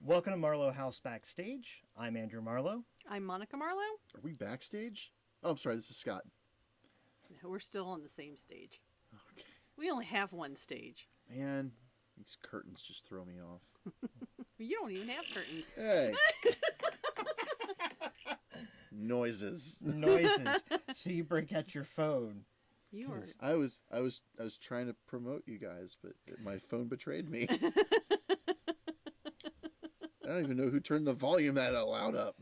Welcome to Marlowe House Backstage. I'm Andrew Marlowe. I'm Monica Marlowe. Are we backstage? Oh, I'm sorry, this is Scott. We're still on the same stage. Okay. We only have one stage. Man, these curtains just throw me off. You don't even have curtains. Hey. Noises. So you break out your phone. You are. I was trying to promote you guys, but my phone betrayed me. I don't even know who turned the volume that loud up.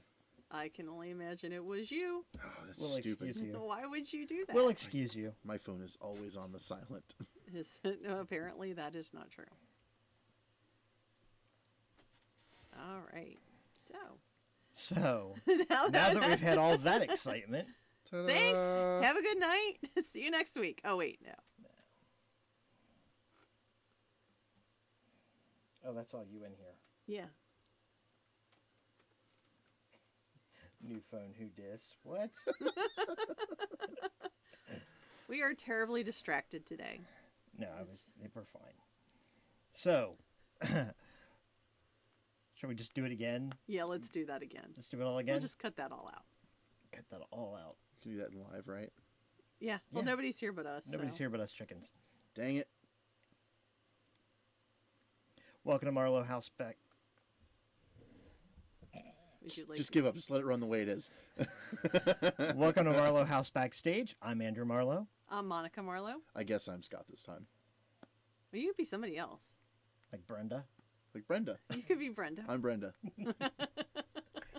I can only imagine it was you. Oh, that's We'll stupid. excuse you. Why would you do that? We'll excuse you. My phone is always on the silent. No, apparently that is not true. All right. So now that we've had all that excitement, Ta-da! Thanks. Have a good night. See you next week. Oh wait, no. oh, that's all you in here. Yeah. New phone, who dis? What? We are terribly distracted today. No, we're fine. So, shall we just do it again? Yeah, let's do that again. Let's do it all again? We'll just cut that all out. Cut that all out. You can do that in live, right? Yeah. Well, Yeah. nobody's here but us. Nobody's so. here but us chickens. Dang it. Welcome to Marlowe House Back. Would you like Just give up. Just let it run the way it is. Welcome to Marlowe House Backstage. I'm Andrew Marlowe. I'm Monica Marlowe. I guess I'm Scott this time. Well, you could be somebody else. Like Brenda. Like Brenda. You could be Brenda. I'm Brenda.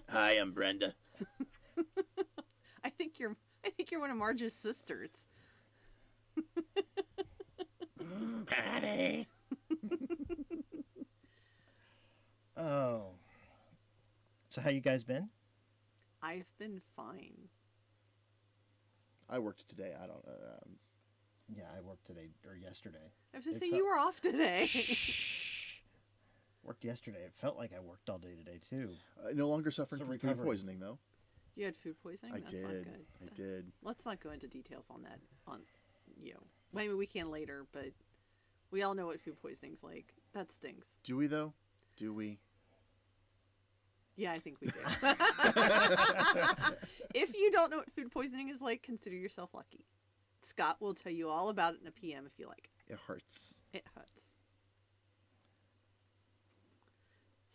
Hi, I'm Brenda. I think you're one of Marge's sisters. Patty. Oh. So how you guys been? I've been fine. I worked today. I don't. Yeah, I worked today or yesterday. I was just It saying felt- you were off today. Shh. Worked yesterday. It felt like I worked all day today too. No longer suffering Still from food recovering. poisoning, though. You had food poisoning? I That's did. not good. I did. Let's not go into details on that. Maybe we can later, but we all know what food poisoning's like. That stings. Do we, though? Do we? Yeah, I think we do. If you don't know what food poisoning is like, consider yourself lucky. Scott will tell you all about it in a PM if you like. It hurts. It hurts.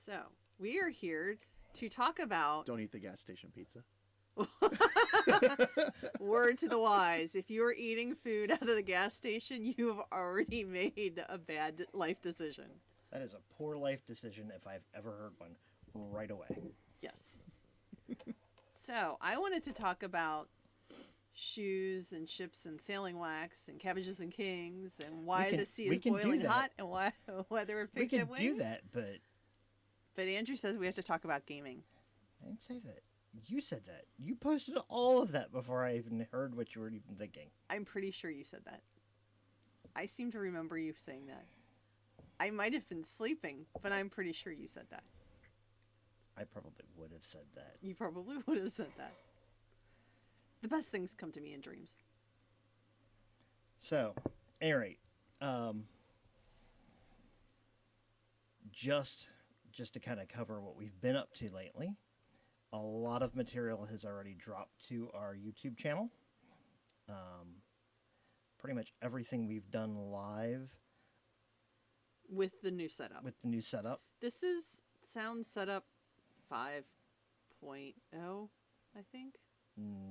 So, we are here to talk about Don't eat the gas station pizza. word to the wise. If you are eating food out of the gas station, you have already made a bad life decision. That is a poor life decision if I've ever heard one. Right away. Yes. So, I wanted to talk about shoes and ships and sailing wax and cabbages and kings and why We can- the sea we is can do boiling that. hot and whether We pigs can have wings. do that, but But Andrew says we have to talk about gaming. I didn't say that. You said that. You posted all of that before I even heard what you were even thinking. I'm pretty sure you said that. I seem to remember you saying that. I might have been sleeping, but I'm pretty sure you said that. I probably would have said that. You probably would have said that. The best things come to me in dreams. So, any rate, just to kind of cover what we've been up to lately, a lot of material has already dropped to our YouTube channel. Pretty much everything we've done live With the new setup. with the new setup. This is sound setup 5.0, I think.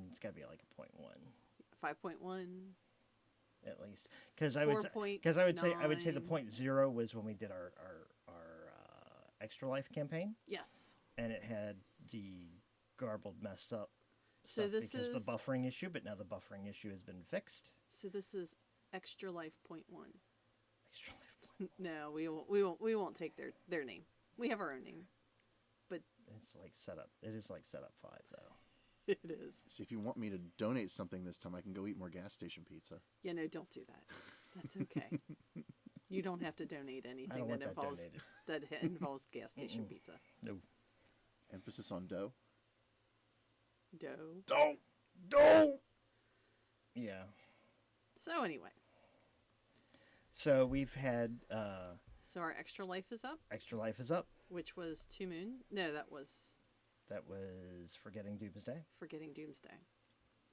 It's got to be like a 0.1 5.1. at least, because I would say the 0.0 was when we did our Extra Life campaign, Yes. and it had the garbled, messed up So stuff this because is- the buffering issue, but now the buffering issue has been fixed. So this is Extra Life 0.1. Extra Life. No, we won't take their name. We have our own name. But It's like setup. It is like setup 5 though. it is. See, if you want me to donate something this time, I can go eat more gas station pizza. Yeah, no, don't do that. That's okay. You don't have to donate I anything don't want that that involves donated. that involves gas station pizza. No. Emphasis on dough. Dough. Dough! Yeah. So anyway, So we've had so our Extra Life is up. Extra Life is up. Which was Two Moon? No, that was Forgetting Doomsday. Forgetting Doomsday.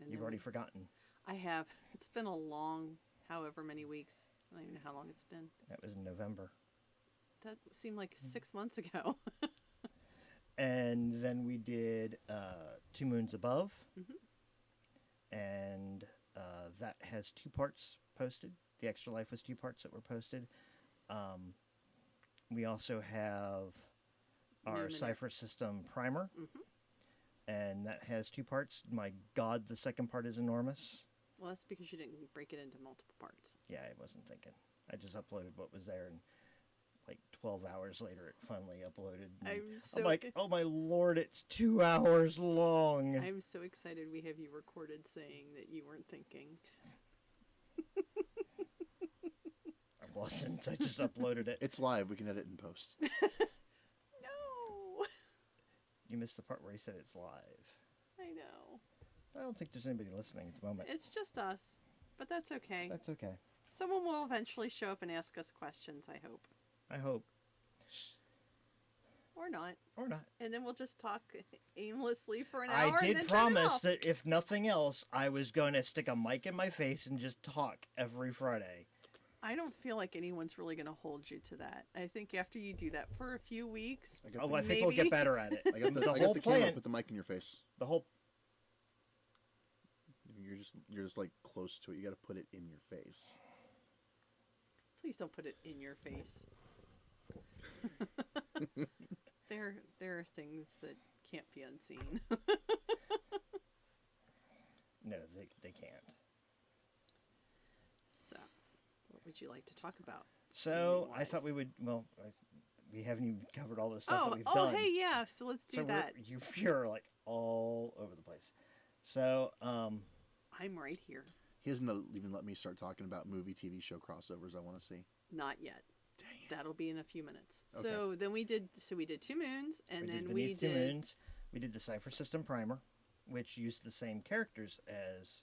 And You've already forgotten. I have. It's been a long, however many weeks. I don't even know how long it's been. That was in November. That seemed like 6 months ago. And then we did Two Moons Above. Mm-hmm. And that has 2 parts posted. The Extra Life was 2 parts that were posted. We also have our Cipher System Primer. Mm-hmm. And that has 2 parts. My God, the second part is enormous. Well, that's because you didn't break it into multiple parts. Yeah, I wasn't thinking. I just uploaded what was there, and like 12 hours later, it finally uploaded. I'm like, oh my Lord, it's 2 hours long. I'm so excited we have you recorded saying that you weren't thinking. I wasn't. I just uploaded it. It's live. We can edit and post. No. You missed the part where he said it's live. I know. I don't think there's anybody listening at the moment. It's just us, but that's okay. That's okay. Someone will eventually show up and ask us questions, I hope. I hope. Or not. Or not. And then we'll just talk aimlessly for an hour. I did did promise that if nothing else, I was going to stick a mic in my face and just talk every Friday. I don't feel like anyone's really going to hold you to that. I think after you do that for a few weeks... I think we'll get better at it. I got the whole camera, plan. put the mic in your face. The whole... You're just like close to it. You got to put it in your face. Please don't put it in your face. There are things that can't be unseen. No, they can't. So, what would you like to talk about? So, I thought we would... Well, we haven't even covered all the stuff that we've done. Oh, hey, yeah. So let's do that. You're like all over the place. So, I'm right here. He hasn't even let me start talking about movie, TV show crossovers I want to see. Not yet. Dang it. That'll be in a few minutes. Okay. So then we did Two Moons, and then we did Two Moons. We did the Cipher System Primer, which used the same characters as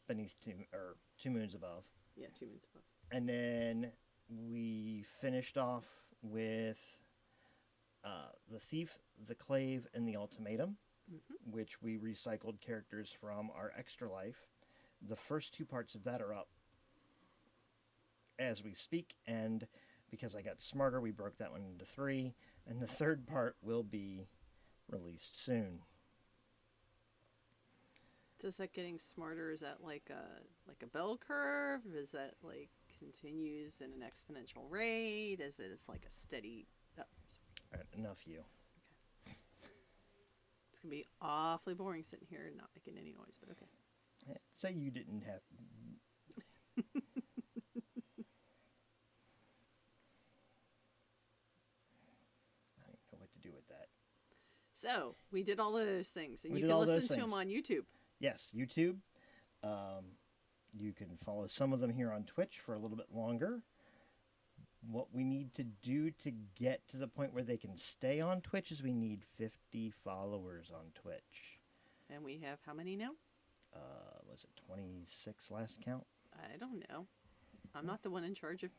Two Moons Above. Yeah, Two Moons Above. And then we finished off with The Thief, The Clave, and The Ultimatum, which we recycled characters from our Extra Life. The first 2 parts of that are up as we speak, and because I got smarter, we broke that one into 3, and the 3rd part will be released soon. Does that getting smarter, is that like a bell curve? Is that like continues in an exponential rate? Is it it's like a steady... Oh, All right, enough you. Okay. It's going to be awfully boring sitting here and not making any noise, but okay. Say you didn't have... I don't know what to do with that. So, we did all of those things, and you can listen to them on YouTube. Yes, YouTube. You can follow some of them here on Twitch for a little bit longer. What we need to do to get to the point where they can stay on Twitch is we need 50 followers on Twitch. And we have how many now? Was it 26 last count? I don't know. I'm not the one in charge of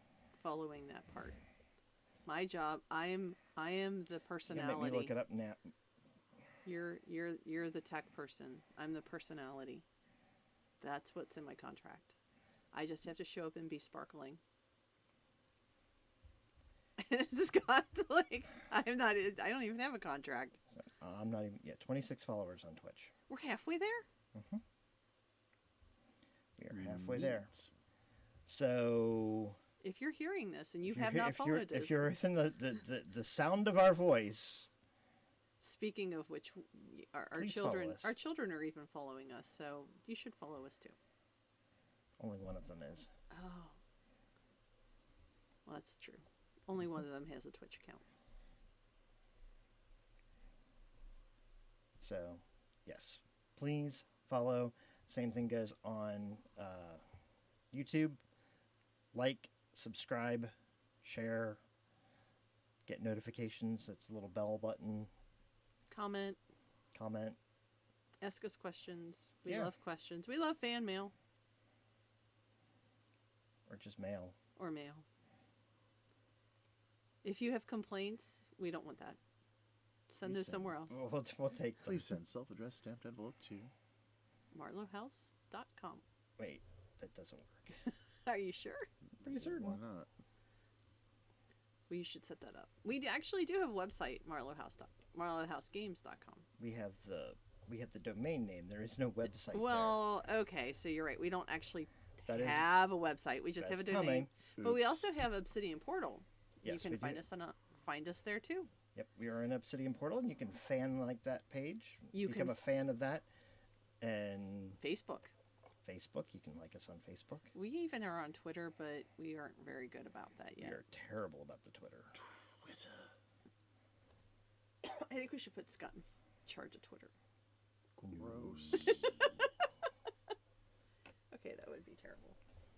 following that part. My job, I am the personality. You make me look it up now. You're the tech person. I'm the personality. That's what's in my contract. I just have to show up and be sparkling. This guy's like, I don't even have a contract. I'm not even yet. 26 followers on Twitch. We're halfway there? Mm-hmm. We are halfway there. So... If you're hearing this and you have not followed us... If you're within the sound of our voice... Speaking of which, our children are even following us, so you should follow us too. Only one of them is. Oh. Well, that's true. Only one of them has a Twitch account. So, yes. Please follow. Same thing goes on YouTube. Like, subscribe, share, get notifications. It's a little bell button. Comment. Ask us questions. We love questions. We love fan mail. Or just mail. Or mail. If you have complaints, we don't want that. Send those somewhere else. We'll take them. Please send self-addressed stamped envelope to marlowehouse.com. Wait, that doesn't work. Are you sure? Pretty certain. Why not? Well, you should set that up. We actually do have a website, marlowehousegames.com. We have the domain name. There is no website. Well, okay, so you're right. We don't actually That is- have a website. We just have a that's domain. coming. But we Oops. also have Obsidian Portal. Yes, you can we find do. us find us there too. Yep, we are in Obsidian Portal, and you can fan like that page. You become can a fan of that, and Facebook. Facebook. You can like us on Facebook. We even are on Twitter, but we aren't very good about that We yet. are terrible about the Twitter. Twitter. I think we should put Scott in charge of Twitter. Gross. Okay, that would be terrible.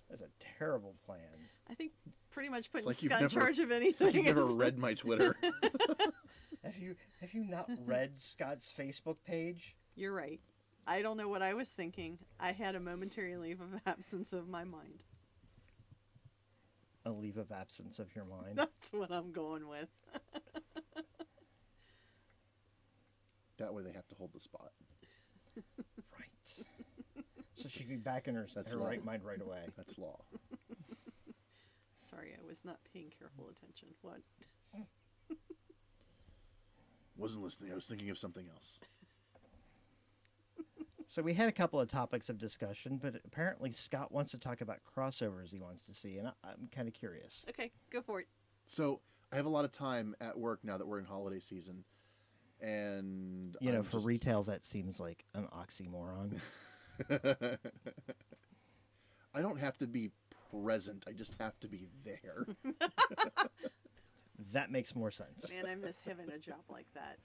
That's a terrible plan. I think pretty much putting like you've Scott in never- charge of It's anything. like you've never is- read my Twitter. Have you not read Scott's Facebook page? You're right. I don't know what I was thinking. I had a momentary leave of absence of my mind. A leave of absence of your mind. That's what I'm going with. That way they have to hold the spot. Right. So she'd be back in her That's her law. right mind right away. That's law. Sorry, I was not paying careful attention. What? Wasn't listening. I was thinking of something else. So we had a couple of topics of discussion, but apparently Scott wants to talk about crossovers he wants to see, and I'm kind of curious. Okay, go for it. So I have a lot of time at work now that we're in holiday season, and You know, I'm for just- retail, that seems like an oxymoron. I don't have to be present. I just have to be there. That makes more sense. Man, I miss having a job like that.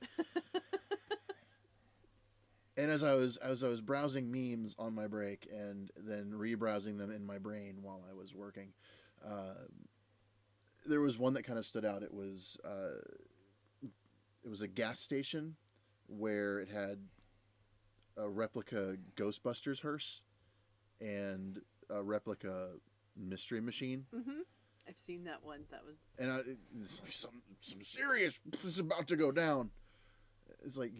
And as I was browsing memes on my break and then rebrowsing them in my brain while I was working, there was one that kind of stood out. It was a gas station where it had a replica Ghostbusters hearse and a replica Mystery Machine. Mm-hmm. I've seen that one. That was. And it's like some serious is about to go down. It's like,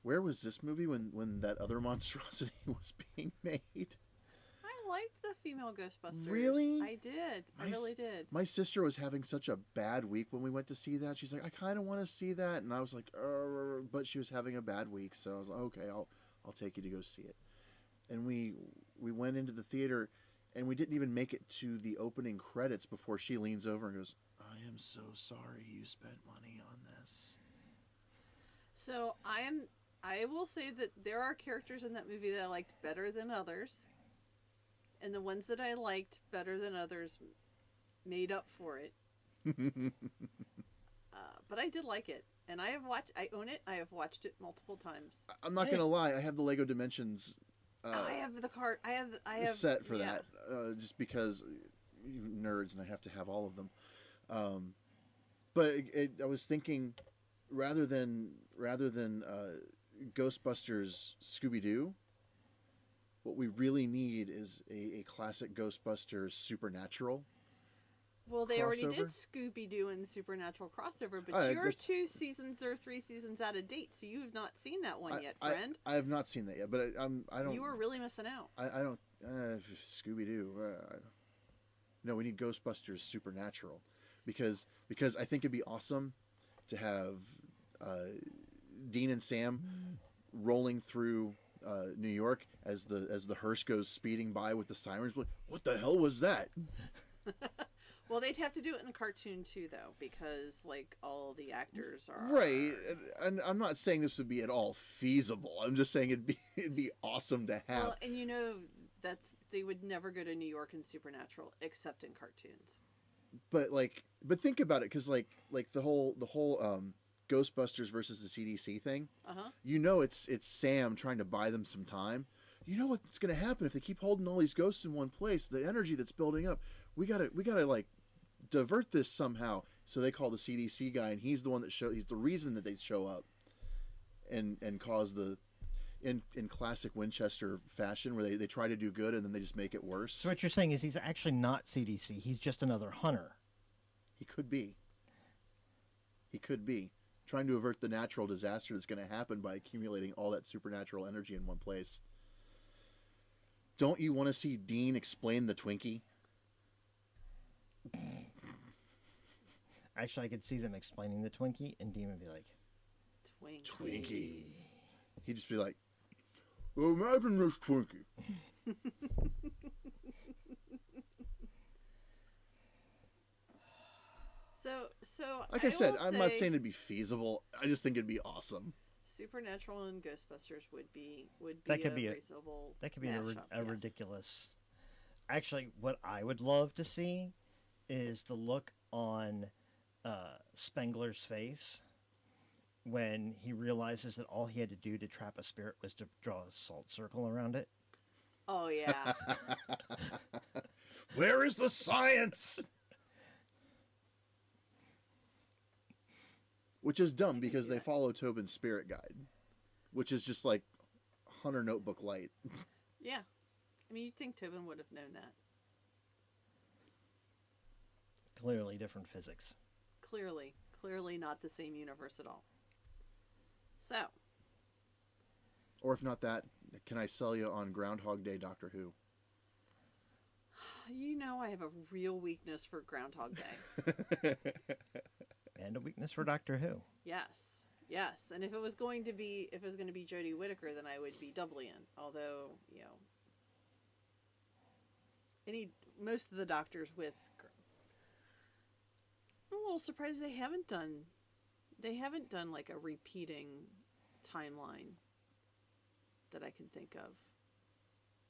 where was this movie when that other monstrosity was being made? I liked the female Ghostbusters. Really? I did. I really did. My sister was having such a bad week when we went to see that. She's like, I kind of want to see that, and I was like, but she was having a bad week, so I was like, okay, I'll take you to go see it. And we went into the theater, and we didn't even make it to the opening credits before she leans over and goes, I am so sorry you spent money on this. So I will say that there are characters in that movie that I liked better than others, and the ones that I liked better than others made up for it. But I did like it, and I own it. I have watched it multiple times. I'm not gonna lie, I have the Lego Dimensions I have the cart. I have set for yeah. that, just because you nerds and I have to have all of them. But I was thinking, rather than Ghostbusters Scooby-Doo, what we really need is a classic Ghostbusters Supernatural. Well, they already did crossover? Scooby-Doo and Supernatural crossover, but Alright, you're that's- 2 seasons or 3 seasons out of date, so you've not seen that one yet, friend. I have not seen that yet, but I don't. You were really missing out. I don't. Scooby-Doo. No, we need Ghostbusters Supernatural, because I think it'd be awesome to have Dean and Sam rolling through New York as the hearse goes speeding by with the sirens. What the hell was that? Well, they'd have to do it in a cartoon too, though, because like all the actors are Right, and I'm not saying this would be at all feasible. I'm just saying it'd be awesome to have. Well, and they would never go to New York in Supernatural except in cartoons. But think about it, because like the whole Ghostbusters versus the CDC thing. It's Sam trying to buy them some time. You know what's going to happen if they keep holding all these ghosts in one place? The energy that's building up. We gotta like divert this somehow. So they call the CDC guy, and he's the one that he's the reason that they show up, and cause the in classic Winchester fashion, where they try to do good and then they just make it worse. So what you're saying is he's actually not CDC. He's just another hunter. He could be. He could be trying to avert the natural disaster that's going to happen by accumulating all that supernatural energy in one place. Don't you want to see Dean explain the Twinkie? Actually, I could see them explaining the Twinkie, and Dean would be like, Twinkie. He'd just be like, well, imagine this Twinkie. So like I said, I'm not saying it'd be feasible. I just think it'd be awesome. Supernatural and Ghostbusters would be that could be reasonable. That could be mashup, a ridiculous. Actually, what I would love to see is the look on Spengler's face when he realizes that all he had to do to trap a spirit was to draw a salt circle around it. Oh yeah. Where is the science? Which is dumb because they follow Tobin's spirit guide, which is just like Hunter Notebook light. Yeah. I mean, you'd think Tobin would have known that. Clearly different physics. Clearly not the same universe at all. So. Or if not that, can I sell you on Groundhog Day Doctor Who? You know I have a real weakness for Groundhog Day. And a weakness for Doctor Who. Yes. And if it was going to be Jodie Whittaker, then I would be doubly in. Although, most of the doctors with, I'm a little surprised they haven't done like a repeating timeline that I can think of.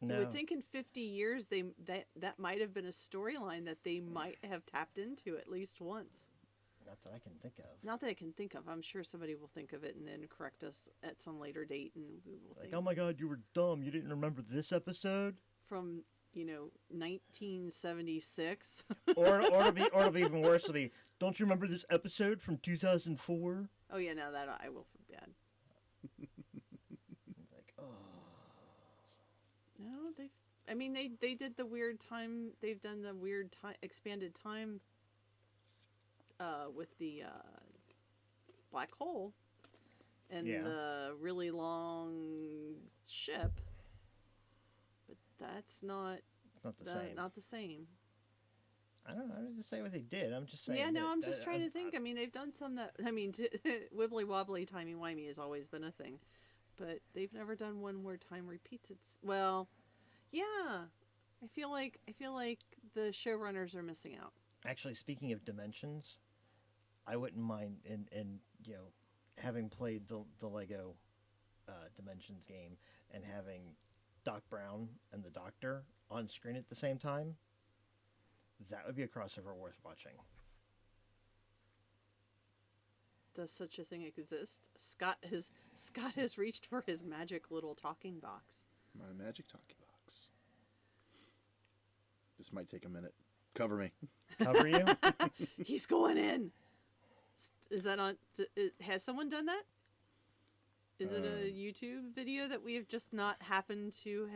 No. I would think in 50 years that might have been a storyline that they might have tapped into at least once. Not that I can think of. Not that I can think of. I'm sure somebody will think of it and then correct us at some later date, and we will think. Oh my God, you were dumb. You didn't remember this episode From 1976. or it'll be even worse. It'll be, don't you remember this episode from 2004? Oh yeah, no, that I will feel bad. Like, oh. No, they did the weird time. They've done the weird time, expanded time. With the black hole and the really long ship, but that's not the same. Not the same. I don't know. I'm just saying what they did. I'm just saying. Yeah, no, I'm just trying to think. I mean, they've done some that. I mean, wibbly wobbly, timey wimey has always been a thing, but they've never done one where time repeats. Yeah. I feel like the showrunners are missing out. Actually, speaking of dimensions, I wouldn't mind in having played the Lego Dimensions game and having Doc Brown and the Doctor on screen at the same time. That would be a crossover worth watching. Does such a thing exist? Scott has reached for his magic little talking box. My magic talking box. This might take a minute. Cover me. Cover you? He's going in. Is that on? Has someone done that? Is it a YouTube video that we have just not happened to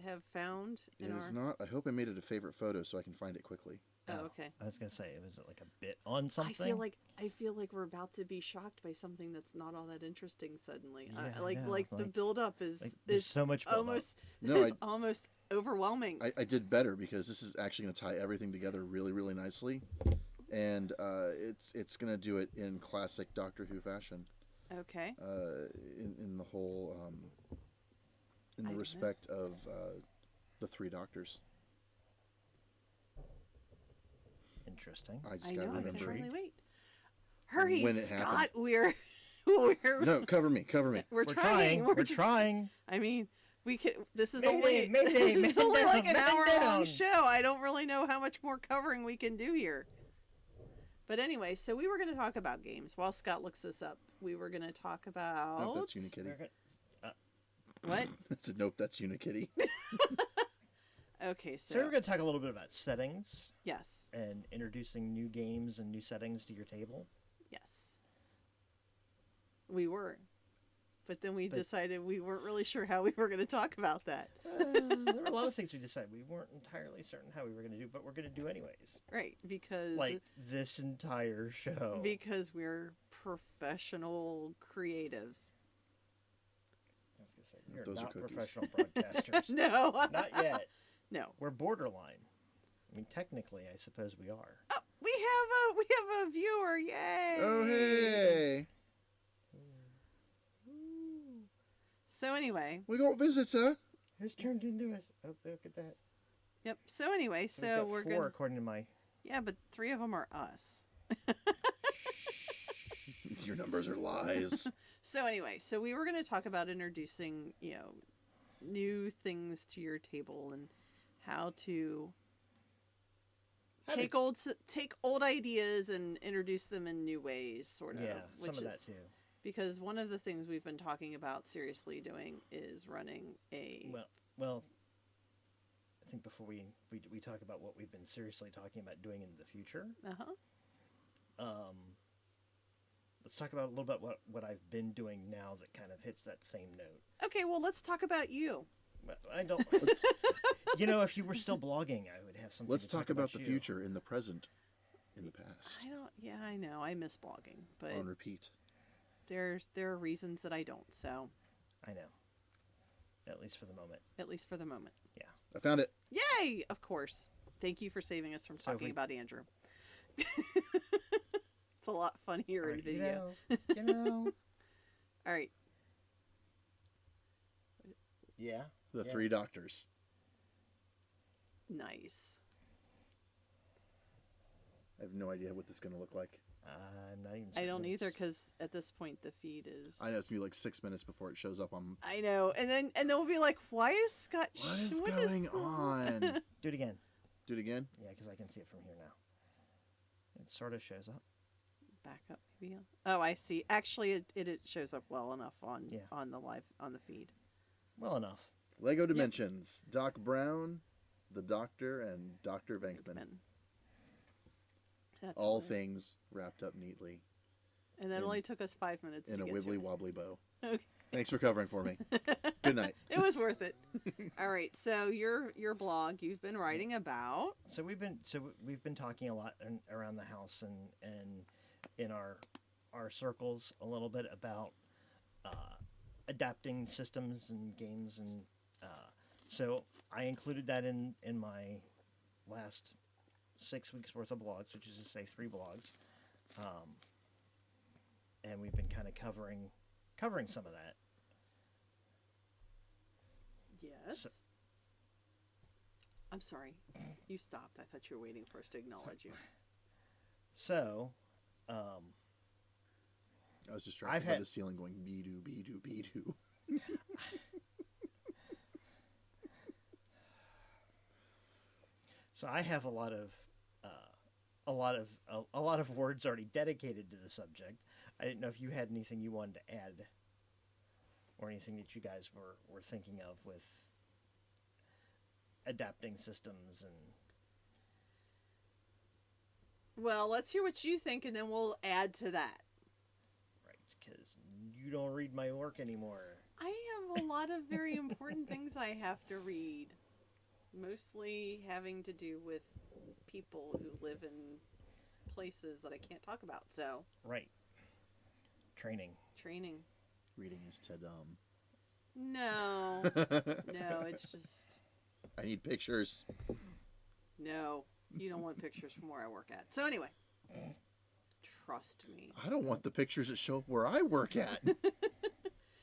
have found? It is not. I hope I made it a favorite photo so I can find it quickly. Oh, okay. I was gonna say, was it like a bit on something? I feel like we're about to be shocked by something that's not all that interesting suddenly. Yeah, the build up is so much build almost overwhelming. I did better because this is actually going to tie everything together really, really nicely, and it's going to do it in classic Doctor Who fashion. Okay. In the whole in the respect of the three Doctors. Interesting. I just got to remember. Really wait. Hurry, when it Scott. happened. We're No, cover me. We're trying. We're trying. I mean, we could. This is Mayday, this is only like an man hour-long down. show. I don't really know how much more covering we can do here. But anyway, so we were going to talk about games while Scott looks this up. We were going to talk about. Nope, that's Unikitty. What? I said, nope, that's Unikitty. Okay, so we're going to talk a little bit about settings. Yes. And introducing new games and new settings to your table. Yes. We were. But then we decided we weren't really sure how we were going to talk about that. There were a lot of things we decided we weren't entirely certain how we were going to do, but we're going to do anyways. Right, because... Like this entire show. Because we're professional creatives. I was going to say, we're Those are not cookies. professional broadcasters. No. Not yet. No. We're borderline. I mean, technically, I suppose we are. Oh, we have a viewer. Yay. Oh, hey. So anyway. We got visitors. Who's turned into us? Oh, look at that. Yep. So anyway, so we've we're got 4 going according to my... Yeah, but 3 of them are us. Your numbers are lies. So anyway, so we were going to talk about introducing, new things to your table and how to take old ideas and introduce them in new ways, sort of. Yeah, some of that too. Because one of the things we've been talking about seriously doing is running a... Well, I think before we talk about what we've been seriously talking about doing in the future, let's talk about a little bit what I've been doing now that kind of hits that same note. Okay, well, let's talk about you. I don't... if you were still blogging, I would have something Let's to talk about the you. future, in the present, in the past. I know. I miss blogging, but... On repeat. There are reasons that I don't, so... I know. At least for the moment. At least for the moment. Yeah. I found it. Yay! Of course. Thank you for saving us from talking about Andrew. It's a lot funnier in video. You know. All right. Yeah. The 3 doctors. Nice. I have no idea what this is going to look like. I'm not even. I don't either, because at this point the feed is... I know it's going to be like 6 minutes before it shows up on... I know, and then we'll be like, why is Scott... What is going on? Do it again. Do it again? Yeah, because I can see it from here now. It sort of shows up. Back up, maybe. Oh, I see. Actually, it shows up well enough on the feed. Well enough. Lego Dimensions. Yep. Doc Brown, the Doctor, and Dr. Venkman. That's all things wrapped up neatly. And that only took us 5 minutes in to a get wibbly to wobbly bow. Okay. Thanks for covering for me. Good night. It was worth it. All right. So your blog, you've been writing about. So we've been talking a lot around the house and in our circles a little bit about adapting systems and games, and so I included that in my last 6 weeks worth of blogs, which is to say 3 blogs, and we've been kind of covering some of that. Yes. So, I'm sorry. You stopped. I thought you were waiting for us to acknowledge you. So, I was distracted by the ceiling going be-doo, be-doo, be-doo. So I have a lot of words already dedicated to the subject. I didn't know if you had anything you wanted to add, or anything that you guys were thinking of with adapting systems and. Well, let's hear what you think, and then we'll add to that. Right, because you don't read my work anymore. I have a lot of very important things I have to read. Mostly having to do with people who live in places that I can't talk about, so... Right. Training. Reading is to dumb. No. No, it's just... I need pictures. No. You don't want pictures from where I work at. So anyway. Trust me. I don't want the pictures that show up where I work at.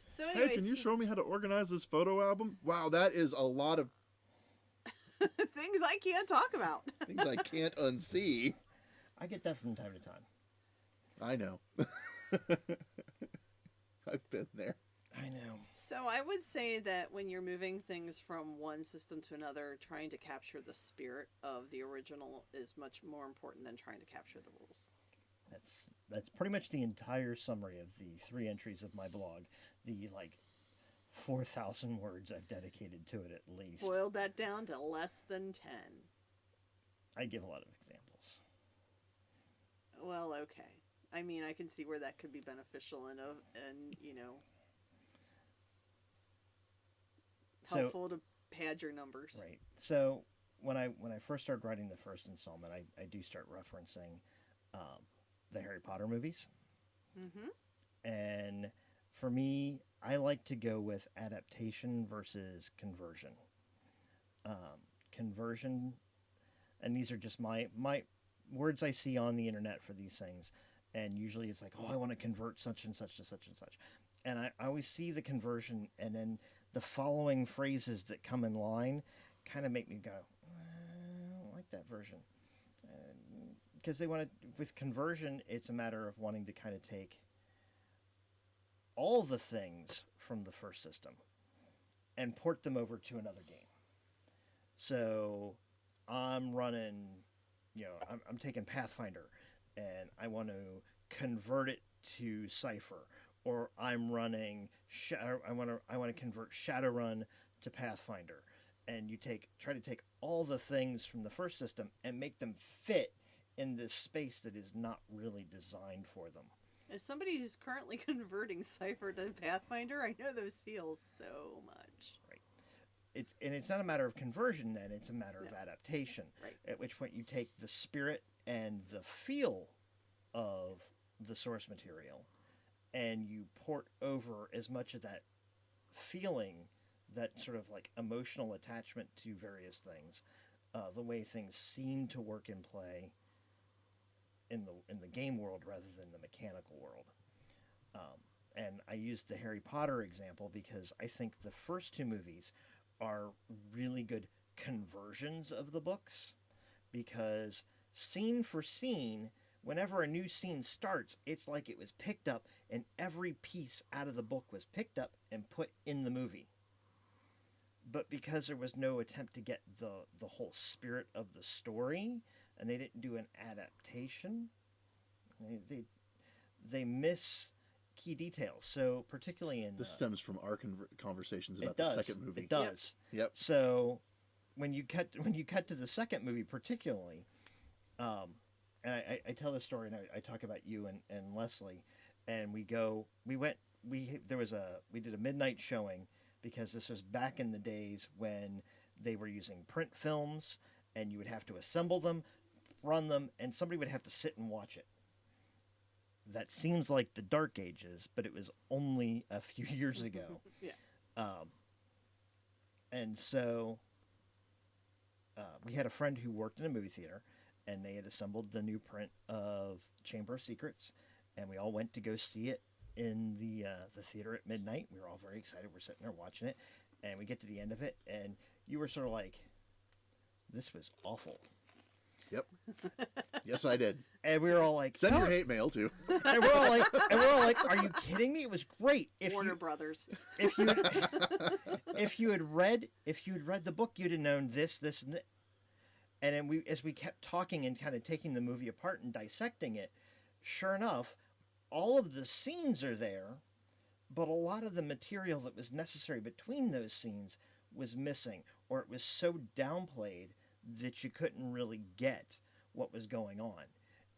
So anyways, hey, can you show me how to organize this photo album? Wow, that is a lot of... things I can't talk about. Things I can't unsee. I get that from time to time. I know. I've been there. I know. So I would say that when you're moving things from one system to another, trying to capture the spirit of the original is much more important than trying to capture the rules. That's pretty much the entire summary of the 3 entries of my blog. The 4,000 words I've dedicated to it at least. Boiled that down to less than 10. I give a lot of examples. Well, okay. I mean, I can see where that could be beneficial and helpful to pad your numbers. Right. So when I first started writing the first installment, I do start referencing the Harry Potter movies. Mm-hmm. And for me, I like to go with adaptation versus conversion. Conversion, and these are just my words I see on the internet for these things. And usually it's like, oh, I want to convert such and such to such and such. And I always see the conversion, and then the following phrases that come in line kind of make me go, I don't like that version. Because they want to, with conversion, it's a matter of wanting to kind of take all the things from the first system and port them over to another game. So I'm running, I'm taking Pathfinder, and I want to convert it to Cypher, or I'm running, I want to convert Shadowrun to Pathfinder, and you try to take all the things from the first system and make them fit in this space that is not really designed for them. As somebody who's currently converting Cypher to Pathfinder, I know those feels so much. Right. It's not a matter of conversion then, it's a matter of adaptation. Right. At which point you take the spirit and the feel of the source material and you port over as much of that feeling, that sort of like emotional attachment to various things, the way things seem to work in play in the game world rather than the mechanical world. And I used the Harry Potter example because I think the first two movies are really good conversions of the books, because scene for scene, whenever a new scene starts, it's like it was picked up and every piece out of the book was picked up and put in the movie. But because there was no attempt to get the whole spirit of the story, and they didn't do an adaptation, they miss key details. So particularly in this stems from our conversations about the second movie. It does. Yep. So when you cut to the second movie, particularly, and I tell this story, and I talk about you and Leslie, and we did a midnight showing, because this was back in the days when they were using print films, and you would have to assemble them, run them, and somebody would have to sit and watch it. That seems like the dark ages, but it was only a few years ago. Yeah. And so we had a friend who worked in a movie theater, and they had assembled the new print of Chamber of Secrets, and we all went to go see it in the theater at midnight. We were all very excited. We're sitting there watching it, and we get to the end of it, and you were sort of like, this was awful. Yep. Yes, I did. And we were all like, send your hate mail too. And we're all like, are you kidding me? It was great. Warner Brothers. If you had read the book, you'd have known this, and this. And then as we kept talking and kind of taking the movie apart and dissecting it, sure enough, all of the scenes are there, but a lot of the material that was necessary between those scenes was missing, or it was so downplayed that you couldn't really get what was going on.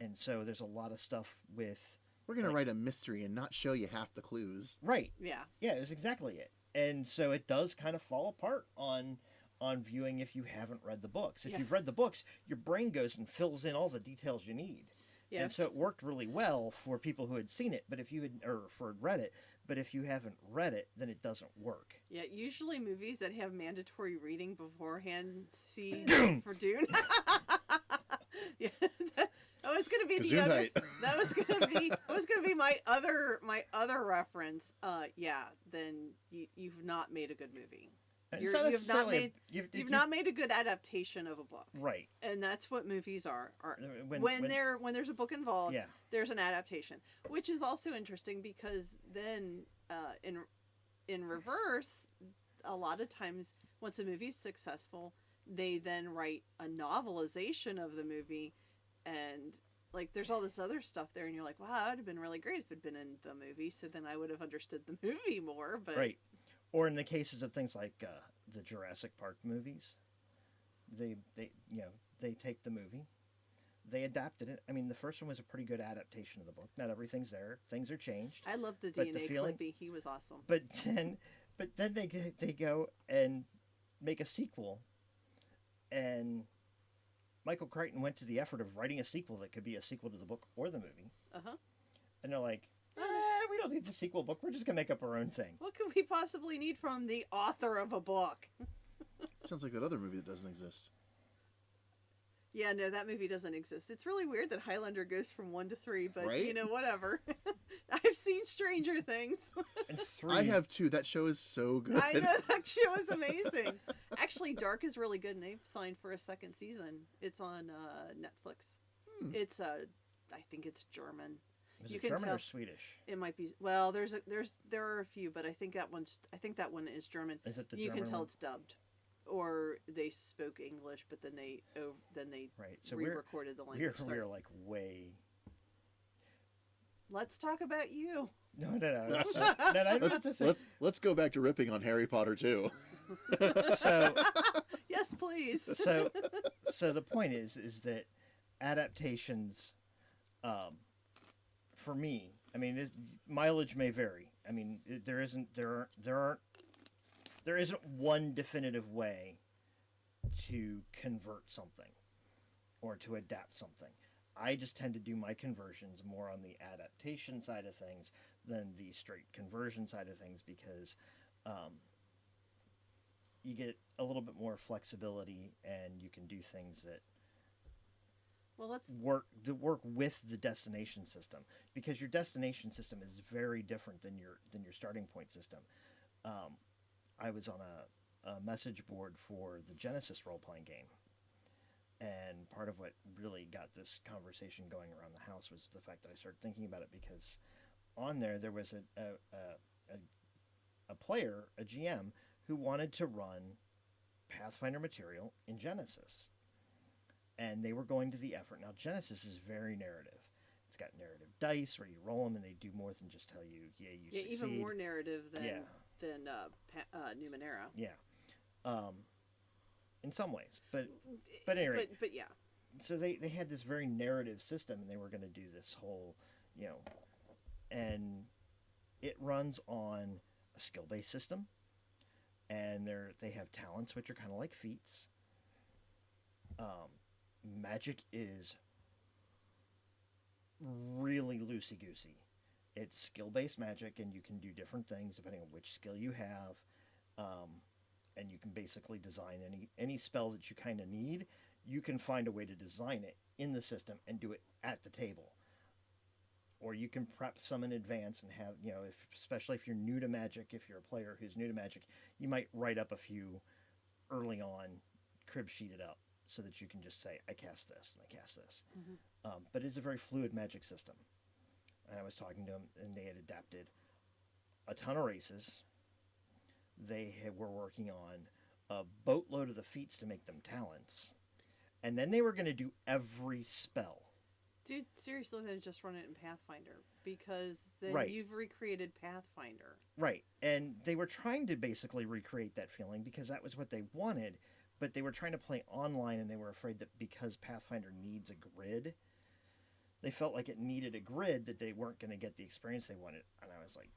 And so there's a lot of stuff with... We're going to write a mystery and not show you half the clues. Right. Yeah. Yeah, it was exactly it. And so it does kind of fall apart on viewing if you haven't read the books. If you've read the books, your brain goes and fills in all the details you need. Yeah, and so it worked really well for people who had seen it, but if you had read it, but if you haven't read it, then it doesn't work. Yeah, usually movies that have mandatory reading beforehand see for Dune. Yeah, that was going to be the other. That was going to be my other reference. Then you've not made a good movie. You've not made a good adaptation of a book, right? And that's what movies are. When there's a book involved, there's an adaptation, which is also interesting because then in reverse, a lot of times once a movie's successful, they then write a novelization of the movie, and like there's all this other stuff there, and you're like, wow, that would have been really great if it'd been in the movie, so then I would have understood the movie more. But right. Or in the cases of things like the Jurassic Park movies, they take the movie, they adapted it. I mean, the first one was a pretty good adaptation of the book. Not everything's there; things are changed. I love the DNA Clippy. He was awesome. But then But then they go and make a sequel, and Michael Crichton went to the effort of writing a sequel that could be a sequel to the book or the movie. And they're like, we don't need the sequel book. We're just going to make up our own thing. What could we possibly need from the author of a book? Sounds like that other movie that doesn't exist. Yeah, no, that movie doesn't exist. It's really weird that Highlander goes from 1 to 3, but Right? you know, whatever. I've seen Stranger Things. And 3, I have too. That show is so good. I know, that show is amazing. Actually, Dark is really good, and they've signed for a second season. It's on Netflix. It's I think it's German. is You it can German tell or Swedish? it might be. Well, there are a few, but I think that one is German. Is it the You German can tell one? it's dubbed, or they spoke English, but then they Right. So re-recorded the language. Sorry. we're like way. Let's talk about you. No. I was about to say. Let's go back to ripping on Harry Potter too. So Yes, please. so the point is that adaptations, for me, I mean, mileage may vary. I mean, there isn't one definitive way to convert something or to adapt something. I just tend to do my conversions more on the adaptation side of things than the straight conversion side of things because you get a little bit more flexibility and you can do things that Well, work with the destination system because your destination system is very different than your starting point system. I was on a message board for the Genesis role-playing game, and part of what really got this conversation going around the house was the fact that I started thinking about it because on there was a player, a GM, who wanted to run Pathfinder material in Genesis. And they were going to the effort. Now, Genesis is very narrative. It's got narrative dice where you roll them and they do more than just tell you, you succeed. even more narrative than Numenera. Yeah. In some ways. But anyway. But yeah. So they had this very narrative system and they were going to do this whole, and it runs on a skill-based system. And they have talents, which are kind of like feats. Magic is really loosey-goosey. It's skill-based magic, and you can do different things depending on which skill you have. And you can basically design any spell that you kind of need. You can find a way to design it in the system and do it at the table. Or you can prep some in advance and have, especially if you're new to Magic, if you're a player who's new to Magic, you might write up a few early on, crib sheet it up, so that you can just say, I cast this, and I cast this. Mm-hmm. But it's a very fluid Magic system. And I was talking to them, and they had adapted a ton of races. They were working on a boatload of the feats to make them talents. And then they were going to do every spell. Dude, seriously, then just run it in Pathfinder because then Right. you've recreated Pathfinder. Right. And they were trying to basically recreate that feeling because that was what they wanted, but they were trying to play online and they were afraid that because Pathfinder needs a grid, they felt like it needed a grid that they weren't going to get the experience they wanted. And I was like,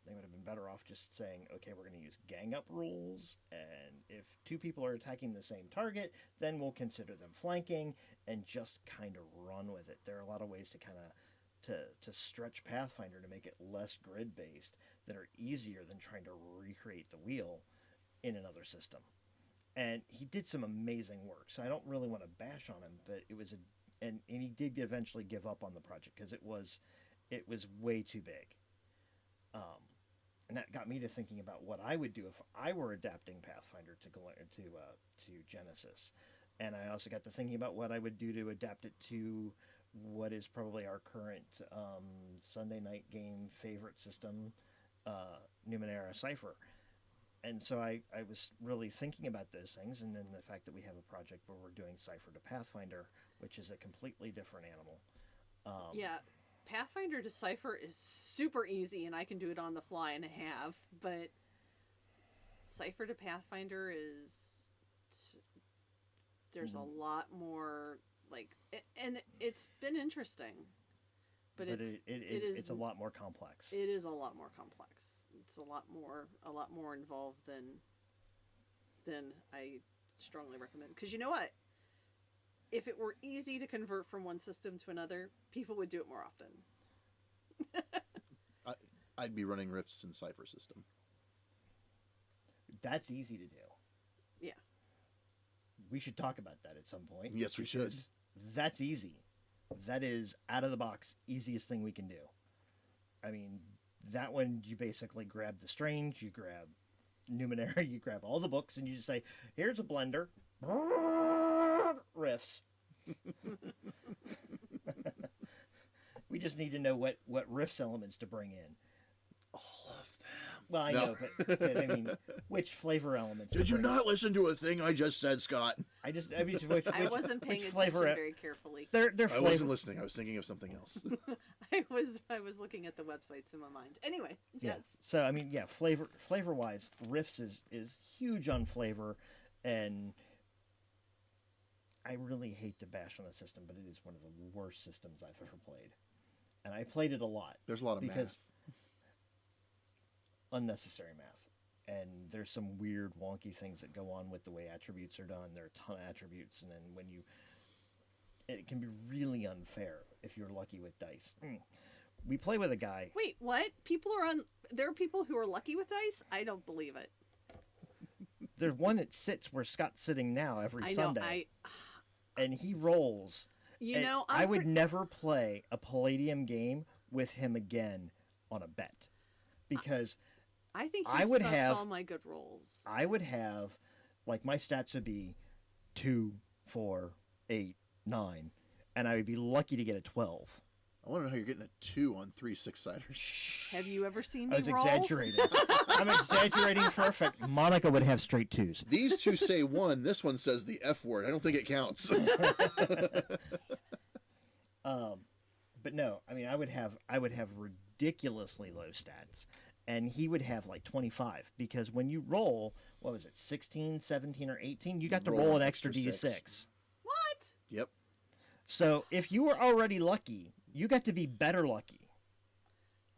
they would have been better off just saying, okay, we're going to use gang up rules, and if two people are attacking the same target, then we'll consider them flanking, and just kind of run with it. There are a lot of ways to kind of to stretch Pathfinder to make it less grid based that are easier than trying to recreate the wheel in another system. And he did some amazing work, so I don't really want to bash on him, but it was and he did eventually give up on the project because it was way too big. And that got me to thinking about what I would do if I were adapting Pathfinder to Genesis. And I also got to thinking about what I would do to adapt it to what is probably our current Sunday night game favorite system, Numenera Cypher. And so I was really thinking about those things, and then the fact that we have a project where we're doing Cypher to Pathfinder, which is a completely different animal. Yeah. Pathfinder to Cypher is super easy, and I can do it on the fly, and I have. But Cypher to Pathfinder there's a lot more, and it's been interesting. But it's a lot more complex. It is a lot more complex. it's a lot more involved than I strongly recommend. Because you know what? If it were easy to convert from one system to another, people would do it more often. I'd be running Rift's and Cypher system. That's easy to do. Yeah. We should talk about that at some point. Yes, we should. That's easy. That is out of the box, easiest thing we can do. I mean, that one, you basically grab the Strange, you grab Numenera, you grab all the books, and you just say, here's a blender. Riffs. We just need to know what riffs elements to bring in. All of them. Well, I know, but I mean, which flavor elements? Did you not listen to a thing I just said, Scott? I wasn't paying attention very carefully. They're I wasn't listening. I was thinking of something else. I was looking at the websites in my mind. Anyway, yes. So I mean, yeah, flavor wise, Riffs is huge on flavor, and I really hate to bash on a system, but it is one of the worst systems I've ever played, and I played it a lot. There's a lot of math. Unnecessary math, and there's some weird wonky things that go on with the way attributes are done. There are a ton of attributes, and then it can be really unfair if you're lucky with dice. We play with a guy. Wait, what? There are people who are lucky with dice? I don't believe it. There's one that sits where Scott's sitting now every Sunday. And he rolls. I would never play a Palladium game with him again on a bet, because I think he sucks all my good rolls. I would have, like, my stats would be 2, 4, 8, 9, and I would be lucky to get a 12. I want to know how you're getting a 2 on 3 6-siders. Have you ever seen me roll? I was exaggerating. I'm exaggerating for effect. Monica would have straight 2s. These two say 1. This one says the F word. I don't think it counts. But no, I mean, I would have ridiculously low stats, and he would have like 25, because when you roll, what was it, 16, 17, or 18, you got to roll an extra D6. What? Yep. So if you were already lucky, you got to be better lucky.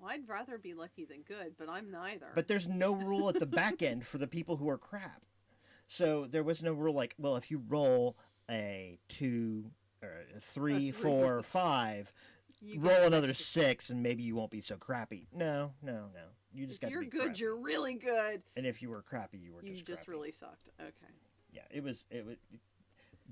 Well, I'd rather be lucky than good, but I'm neither. But there's no rule at the back end for the people who are crap. So there was no rule like, well, if you roll a 2 or a 3, 4, 5, roll another 6, and maybe you won't be so crappy. No. You just got to be If you're good, crappy. you're really good. And if you were crappy, you were just crappy. You just really sucked. Okay. Yeah, it was.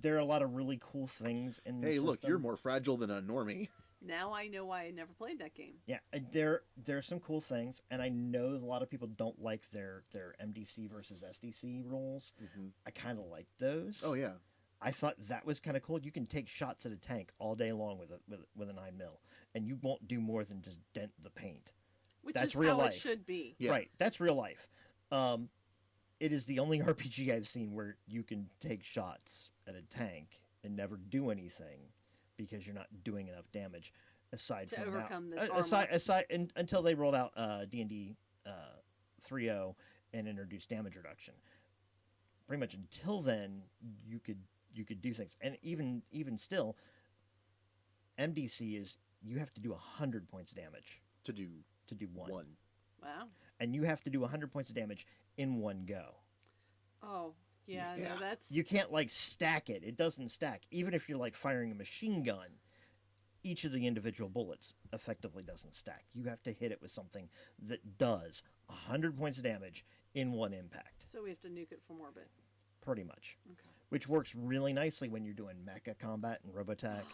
There are a lot of really cool things in the system. Hey, look, you're more fragile than a normie. Now I know why I never played that game. Yeah, there are some cool things, and I know a lot of people don't like their MDC versus SDC rules. Mm-hmm. I kind of like those. Oh yeah. I thought that was kind of cool. You can take shots at a tank all day long with a 9mm, and you won't do more than just dent the paint. That's real how life. It should be. Yeah. Right, that's real life. It is the only RPG I've seen where you can take shots at a tank and never do anything because you're not doing enough damage. Aside to from overcome that, this until they rolled out D&D 3.0 and introduced damage reduction. Pretty much until then, you could do things, and even still, MDC is you have to do 100 points of damage to do one. Wow. And you have to do 100 points of damage in one go. Oh, yeah. No, that's... You can't, like, stack it. It doesn't stack. Even if you're, like, firing a machine gun, each of the individual bullets effectively doesn't stack. You have to hit it with something that does 100 points of damage in one impact. So we have to nuke it from orbit. Pretty much. Okay. Which works really nicely when you're doing mecha combat and Robotech,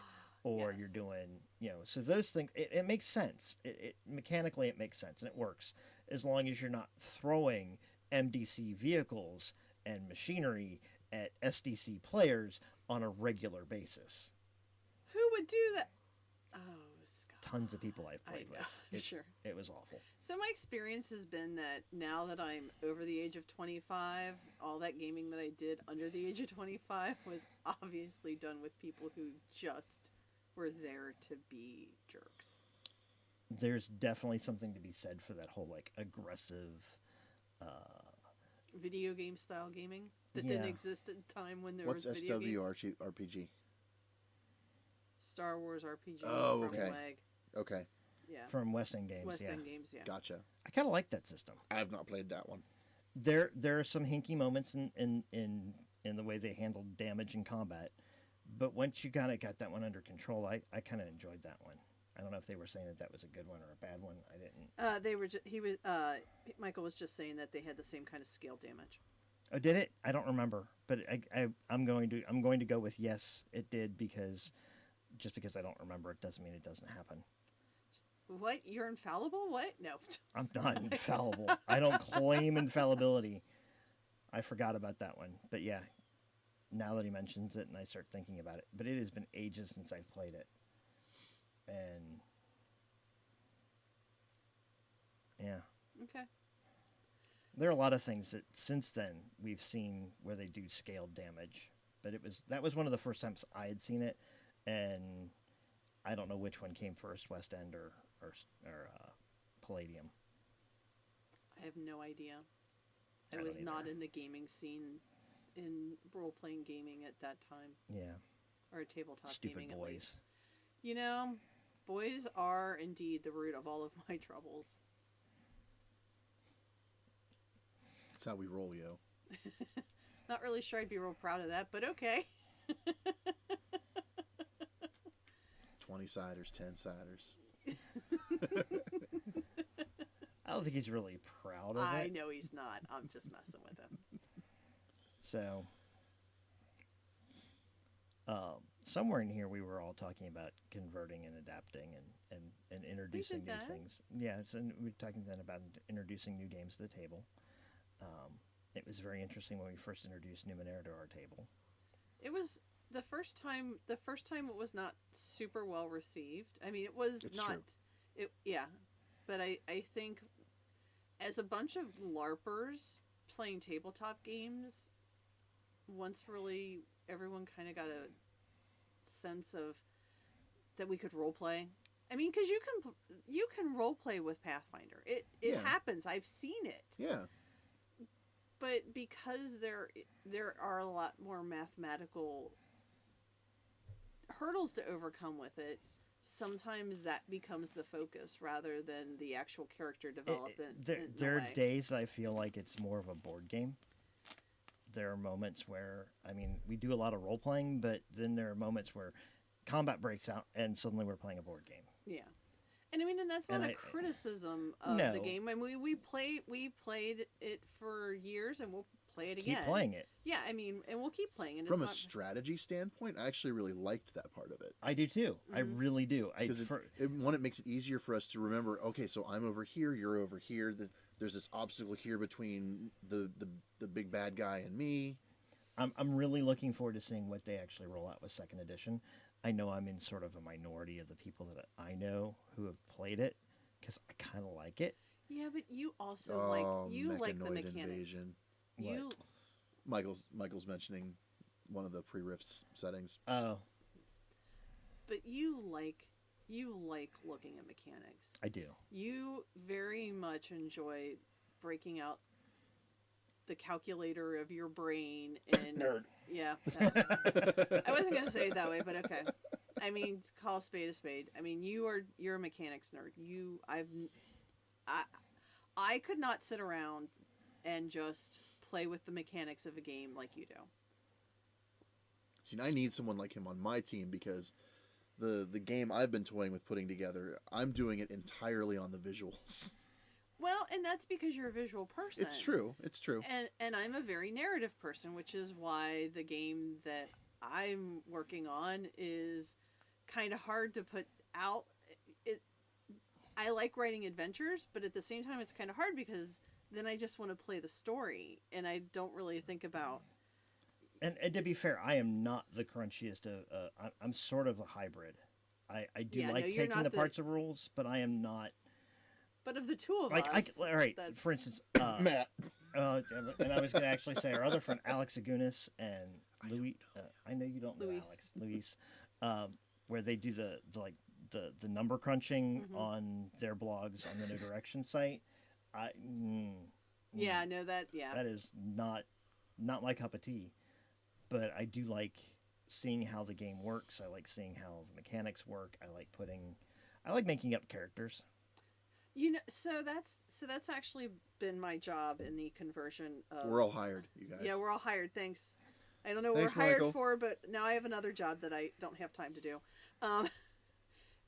or you're doing, so those things, it makes sense. It mechanically, it makes sense, and it works, as long as you're not throwing MDC vehicles and machinery at SDC players on a regular basis. Who would do that? Oh, Scott. Tons of people I've played with. Sure. It was awful. So my experience has been that now that I'm over the age of 25, all that gaming that I did under the age of 25 was obviously done with people who just were there to be jerks. There's definitely something to be said for that whole, like, aggressive... video game style gaming that didn't exist at the time when there was video games. What's SWRPG? Star Wars RPG. Oh, okay. Flag. Okay. Yeah. From West End Games. West yeah. End Games, yeah. Gotcha. I kind of like that system. I have not played that one. There are some hinky moments in the way they handled damage in combat, but once you kind of got that one under control, I kind of enjoyed that one. I don't know if they were saying that was a good one or a bad one. I didn't. They were. Michael was just saying that they had the same kind of scale damage. Oh, did it? I don't remember, but I'm going to go with yes, it did, because just because I don't remember it doesn't mean it doesn't happen. What? You're infallible? What? No. I'm not infallible. I don't claim infallibility. I forgot about that one, but yeah, now that he mentions it and I start thinking about it, but it has been ages since I've played it, and yeah. Okay. There are a lot of things that since then we've seen where they do scaled damage, but that was one of the first times I had seen it, and I don't know which one came first, West End or Palladium. I have no idea. I don't was either. not in the gaming scene, in role-playing gaming at that time, Yeah, or tabletop stupid gaming. At boys. least. You know, boys are indeed the root of all of my troubles. That's how we roll, yo. Not really sure I'd be real proud of that, but okay. 20-siders, 10-siders. I don't think he's really proud of it. I know he's not. I'm just messing with him. So, somewhere in here we were all talking about converting and adapting and introducing new that. things. Yeah, so we were talking then about introducing new games to the table. It was very interesting when we first introduced Numenera to our table. It was the first time. The first time it was not super well received. I mean, it was It's not. true. Yeah, but I think as a bunch of LARPers playing tabletop games, once really everyone kind of got a sense of that we could role play. I mean, because you can role play with Pathfinder. It Yeah. happens. I've seen it. Yeah. But because there are a lot more mathematical hurdles to overcome with it, sometimes that becomes the focus rather than the actual character development. There are days I feel like it's more of a board game. There are moments where, I mean, we do a lot of role playing, but then there are moments where combat breaks out and suddenly we're playing a board game. Yeah. And I mean, and that's not a criticism of No. the game. I mean, we played it for years, and we'll play it again. Keep playing it. Yeah, I mean, and we'll keep playing it. From a It's not- strategy standpoint, I actually really liked that part of it. I do too. I really do. Because it makes it easier for us to remember, okay, so I'm over here, you're over here. There's this obstacle here between the big bad guy and me. I'm really looking forward to seeing what they actually roll out with second edition. I know I'm in sort of a minority of the people that I know who have played it because I kind of like it. Yeah, but you also like the Mechanoid mechanics. Invasion. You Michael's mentioning one of the pre-riff settings. Oh, but you like looking at mechanics. I do. You very much enjoy breaking out the calculator of your brain and Nerd. Yeah. I wasn't gonna say it that way, but okay. I mean, call a spade a spade. I mean, you're a mechanics nerd. I could not sit around and just play with the mechanics of a game like you do. See, I need someone like him on my team because the game I've been toying with putting together, I'm doing it entirely on the visuals. Well, and that's because you're a visual person. It's true. It's true. And I'm a very narrative person, which is why the game that I'm working on is kind of hard to put out. I like writing adventures, but at the same time, it's kind of hard because then I just want to play the story, and I don't really think about. And to be fair, I am not the crunchiest of. I'm sort of a hybrid. I do like taking the parts of rules, but I am not. But of the two of like, us, all right. For instance, Matt. And I was going to actually say our other friend Alex Agunas and Louis. I know you don't know Luis. Alex. Luis, where they do the number crunching on their blogs on the New Direction site. That is not my cup of tea. But I do like seeing how the game works. I like seeing how the mechanics work. I like putting. I like making up characters. So that's actually been my job in the conversion of. We're all hired, you guys. Yeah, we're all hired. Thanks. I don't know what Thanks, we're hired Michael. for, but now I have another job that I don't have time to do.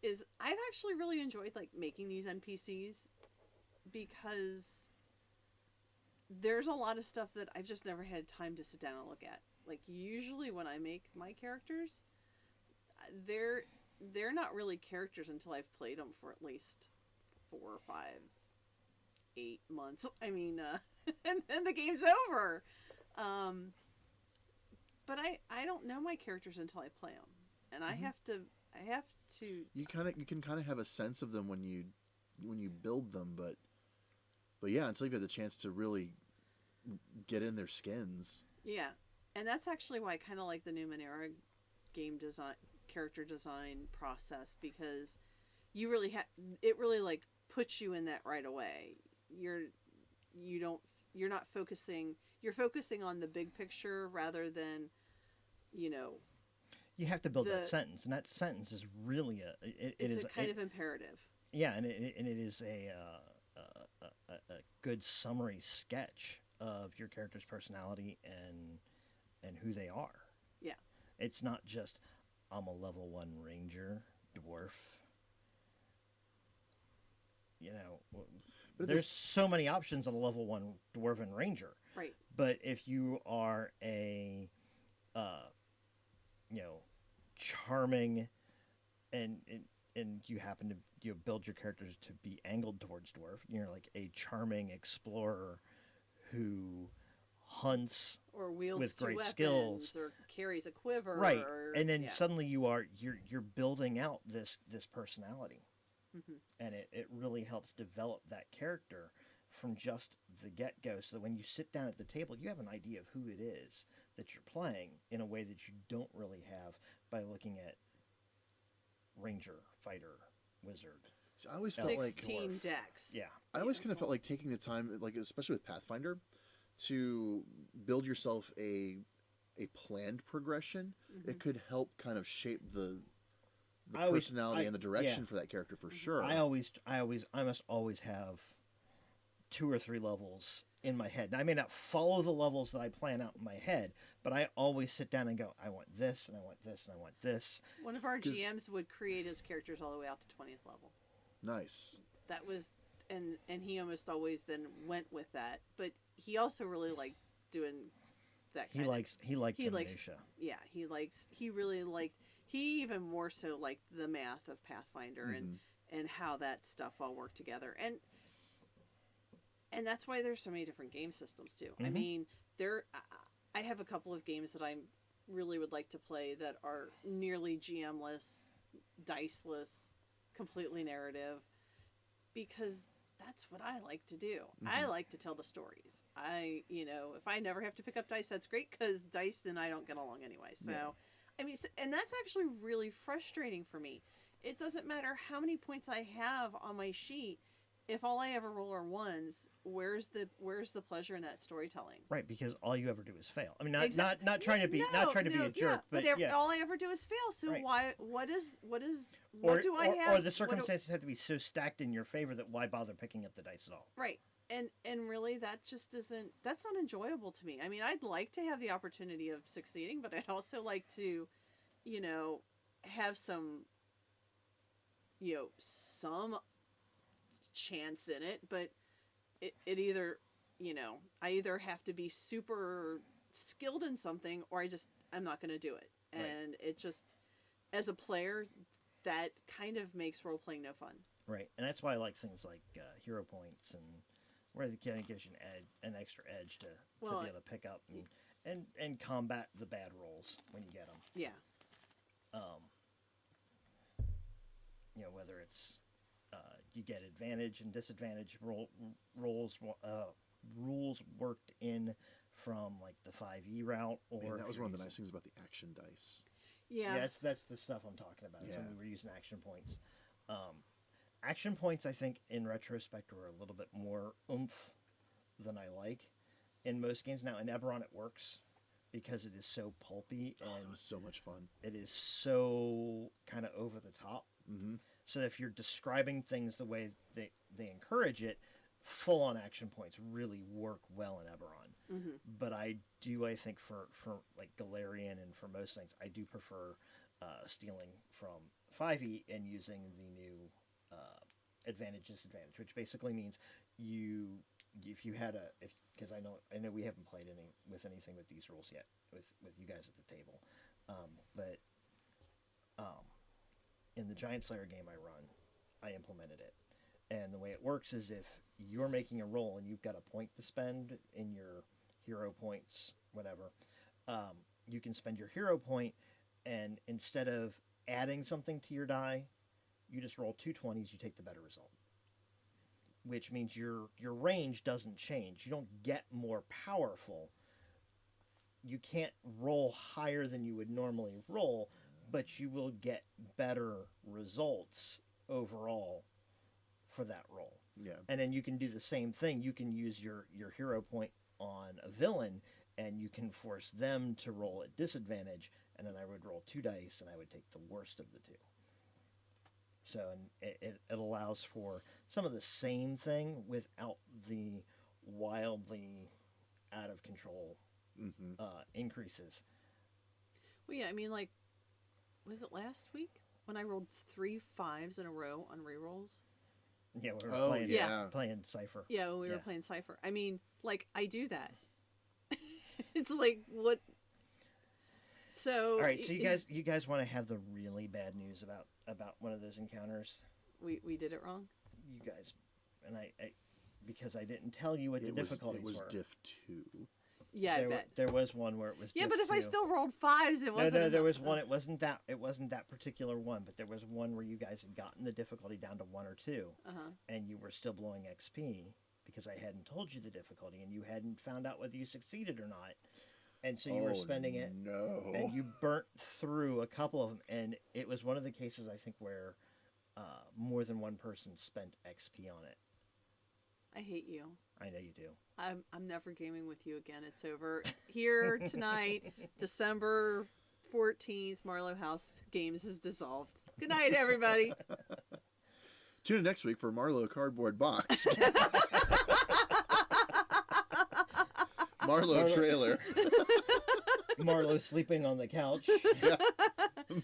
Is I've actually really enjoyed like making these NPCs because there's a lot of stuff that I've just never had time to sit down and look at. Like usually when I make my characters, they're not really characters until I've played them for at least 4 or 5, 8 months. I mean, and then the game's over. But I don't know my characters until I play them, and I have to. You can kind of have a sense of them when you build them, but yeah, until you've had the chance to really get in their skins. Yeah, and that's actually why I kind of like the Numenera game design, character design process, because you really it really like puts you in that right away. You're not focusing. You're focusing on the big picture rather than, You have to build that sentence, and that sentence is really it's a kind of imperative. Yeah, and it is a good summary sketch of your character's personality and who they are. Yeah, it's not just I'm a level 1 ranger dwarf. But there's so many options on a level 1 dwarven ranger. Right. But if you are a charming and you happen to build your characters to be angled towards dwarf, you're like a charming explorer who hunts or wields with great weapons, skills or carries a quiver, right? And then suddenly you're building out this personality. Mm-hmm. And it really helps develop that character from just the get-go, so that when you sit down at the table, you have an idea of who it is that you're playing in a way that you don't really have by looking at ranger, fighter, wizard. So I always felt like 16 decks. Yeah. I always kind of felt like taking the time, like especially with Pathfinder, to build yourself a planned progression. Mm-hmm. It could help kind of shape the personality and the direction for that character for sure. I must always have 2 or 3 levels in my head. Now, I may not follow the levels that I plan out in my head, but I always sit down and go, I want this, and I want this, and I want this. One of our GMs would create his characters all the way out to 20th level. Nice. That was, and he almost always then went with that, but he also really liked doing that. He liked minutia. Yeah, he really liked. He even more so liked the math of Pathfinder and how that stuff all worked together, and that's why there's so many different game systems too. Mm-hmm. I mean, I have a couple of games that I really would like to play that are nearly GM-less, diceless, completely narrative, because that's what I like to do. Mm-hmm. I like to tell the stories. If I never have to pick up dice, that's great, because dice and I don't get along anyway. So, yeah. I mean, and that's actually really frustrating for me. It doesn't matter how many points I have on my sheet. If all I ever roll are ones, where's the pleasure in that storytelling? Right, because all you ever do is fail. I mean, not trying to be a jerk, but all I ever do is fail. So right. What do I have? Or the circumstances have to be so stacked in your favor that why bother picking up the dice at all? Right, and really that just isn't. That's not enjoyable to me. I mean, I'd like to have the opportunity of succeeding, but I'd also like to, have some chance in it, but it either I either have to be super skilled in something, or I'm not going to do it. And right. It just, as a player, that kind of makes role-playing no fun. Right, and that's why I like things like hero points, and where it kind of gives you an extra edge to be able to pick up and combat the bad rolls when you get them. Yeah. Whether it's you get advantage and disadvantage rules worked in from like the 5e route, or man, that was one of the nice things about the action dice. Yeah, that's the stuff I'm talking about. Yeah. When we were using action points. Action points, I think, in retrospect, were a little bit more oomph than I like in most games. Now in Eberron it works because it is so pulpy and it was so much fun. It is so kind of over the top. Mm-hmm. So if you're describing things the way they encourage it, full-on action points really work well in Eberron. Mm-hmm. But I think for like Galarian and for most things, I do prefer stealing from 5e and using the new advantage disadvantage, which basically means if you had because I know we haven't played anything with these rules yet with you guys at the table, but in the Giant Slayer game I run, I implemented it. And the way it works is if you're making a roll and you've got a point to spend in your hero points, whatever, you can spend your hero point, and instead of adding something to your die, you just roll 2 20s, you take the better result. Which means your range doesn't change. You don't get more powerful. You can't roll higher than you would normally roll, but you will get better results overall for that roll. Yeah. And then you can do the same thing. You can use your hero point on a villain, and you can force them to roll at disadvantage, and then I would roll 2 dice, and I would take the worst of the 2. So it allows for some of the same thing without the wildly out of control increases. Well, yeah, I mean, like, was it last week when I rolled 3 5s in a row on rerolls? Yeah, we were playing Cypher. Yeah, when we were playing Cypher. I mean, like, I do that. It's like, what? So all right, so you guys want to have the really bad news about one of those encounters? We did it wrong. You guys, and I because I didn't tell you what the difficulties were. It was diff 2. Yeah, I bet there was one where it was. Yeah, diff but if 2. I still rolled 5s, it wasn't. No, there was one. It wasn't that particular one, but there was one where you guys had gotten the difficulty down to 1 or 2, and you were still blowing XP because I hadn't told you the difficulty, and you hadn't found out whether you succeeded or not. And so you were spending it, and you burnt through a couple of them, and it was one of the cases, I think, where more than one person spent XP on it. I hate you. I know you do. I'm never gaming with you again. It's over. Here tonight, December 14th, Marlowe House Games is dissolved. Good night, everybody. Tune in next week for Marlowe Cardboard Box. Marlowe trailer. Marlowe sleeping on the couch. Yeah.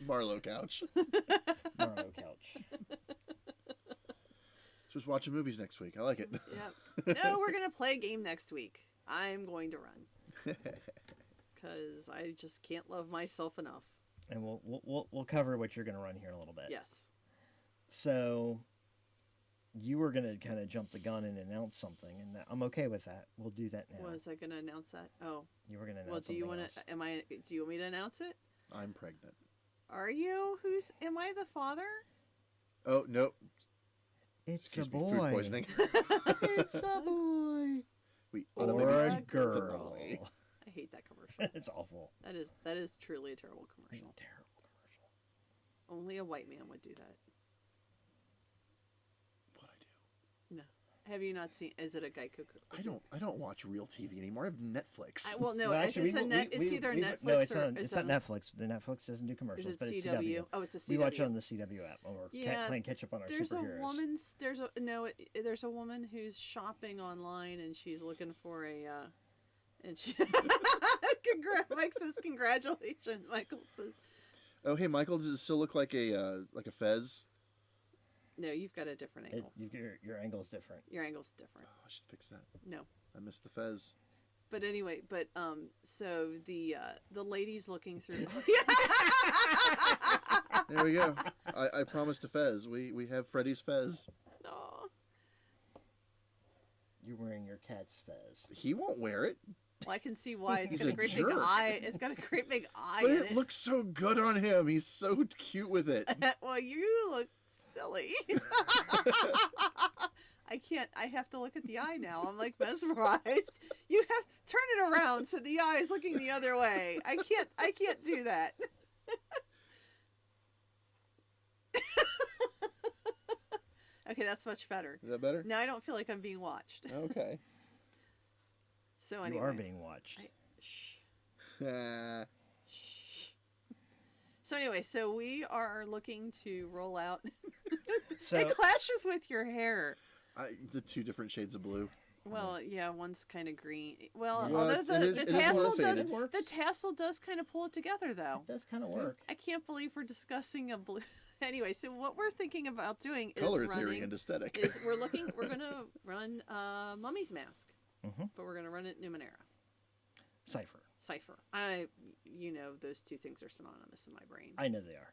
Marlowe couch. Marlowe couch. Just watching movies next week. I like it. Yep. No, we're gonna play a game next week. I'm going to run because I just can't love myself enough. And we'll cover what you're gonna run here in a little bit. Yes. So you were gonna kind of jump the gun and announce something, and I'm okay with that. We'll do that now. Was I gonna announce that? Oh. You were gonna announce. Well, do you want to? Do you want me to announce it? I'm pregnant. Are you? Am I the father? Oh no. It's a boy. Food poisoning. It's a boy. Or a girl. It's a boy. I hate that commercial. It's awful. That is truly a terrible commercial. Terrible commercial. Only a white man would do that. What I do? No. Have you not seen? Is it a Geico? I don't watch real TV anymore. I have Netflix. Well, no, Well, actually, it's either Netflix no, it's or not. It's not Netflix. The Netflix doesn't do commercials, but it's CW. Oh, it's a CW. We watch it on the CW app when we're playing catch up on our superheroes. There's a woman who's shopping online and she's looking for a. And she Mike says congratulations. Michael says. Oh hey Michael, does it still look like a fez? No, you've got a different angle. Your angle's different. Your angle's different. Oh, I should fix that. No. I missed the fez. But anyway, so the lady's looking through. There we go. I promised a fez. We have Freddy's fez. Aw. You're wearing your cat's fez. He won't wear it. Well, I can see why. It's He's got a a great jerk. big eye. It's got a great big eye. But in it looks so good on him. He's so cute with it. Well, you look silly. I can't. I have to look at the eye now. I'm like mesmerized. You have turn it around so the eye is looking the other way. I can't do that. Okay, that's much better. Is that better? Now I don't feel like I'm being watched. Okay. So anyway, You are being watched. shh. Ah. Shh. So anyway, so we are looking to roll out. So It clashes with your hair. The two different shades of blue. Well, yeah, one's kind of green. Well, Well, although it is a little faded. the tassel does kind of pull it together, though. it does kind of work. I can't believe we're discussing a blue. Anyway, so what we're thinking about doing is Color theory and aesthetic. we're going to run Mummy's Mask, but we're going to run it Numenera. Cipher. Those two things are synonymous in my brain. I know they are,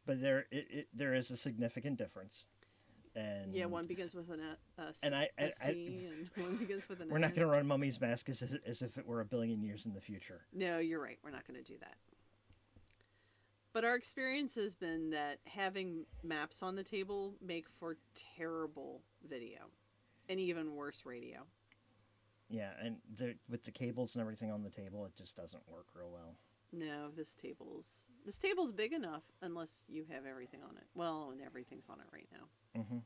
but there is a significant difference. And yeah, one begins with an C, and one begins with an. We're not going to run Mummy's Mask as if it were a billion years in the future. No, you're right. We're not going to do that. But our experience has been that having maps on the table make for terrible video, and even worse radio. Yeah, and with the cables and everything on the table, it just doesn't work real well. No, this table's big enough unless you have everything on it. Well, and everything's on it right now. Mm-hmm.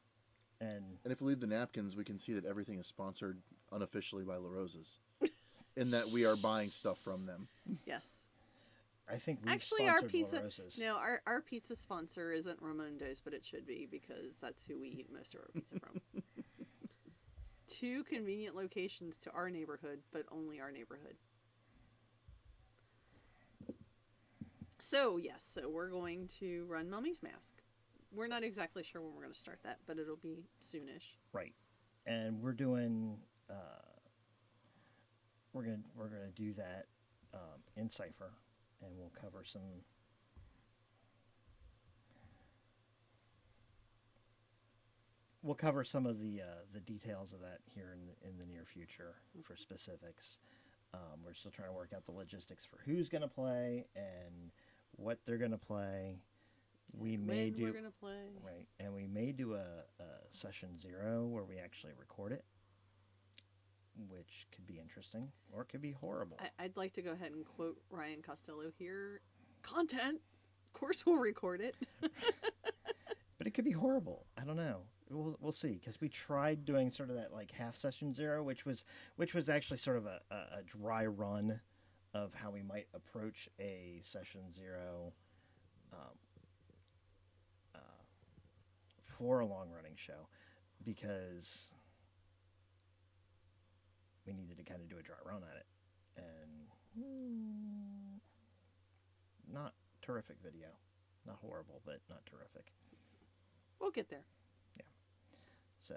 And if we leave the napkins, we can see that everything is sponsored unofficially by La Rosa's, in that we are buying stuff from them. Yes. I think we actually our sponsored pizza. La Rosa's. No, our pizza sponsor isn't Ramondo's, but it should be because that's who we eat most of our pizza from. 2 convenient locations to our neighborhood, but only our neighborhood. So, yes, so we're going to run Mummy's Mask. We're not exactly sure when we're going to start that, but it'll be soonish. Right. And we're doing we're going to do that in Cipher, and we'll cover some of the details of that here in the near future for specifics. We're still trying to work out the logistics for who's going to play and what they're going to play. We're going to play. Right, and we may do a session 0 where we actually record it, which could be interesting or it could be horrible. I'd like to go ahead and quote Ryan Costello here. Content, of course we'll record it. But it could be horrible. I don't know. We'll see, because we tried doing sort of that like half session 0, which was actually sort of a dry run of how we might approach a session 0 for a long running show, because we needed to kind of do a dry run at it, and not terrific video, not horrible, but not terrific. We'll get there. So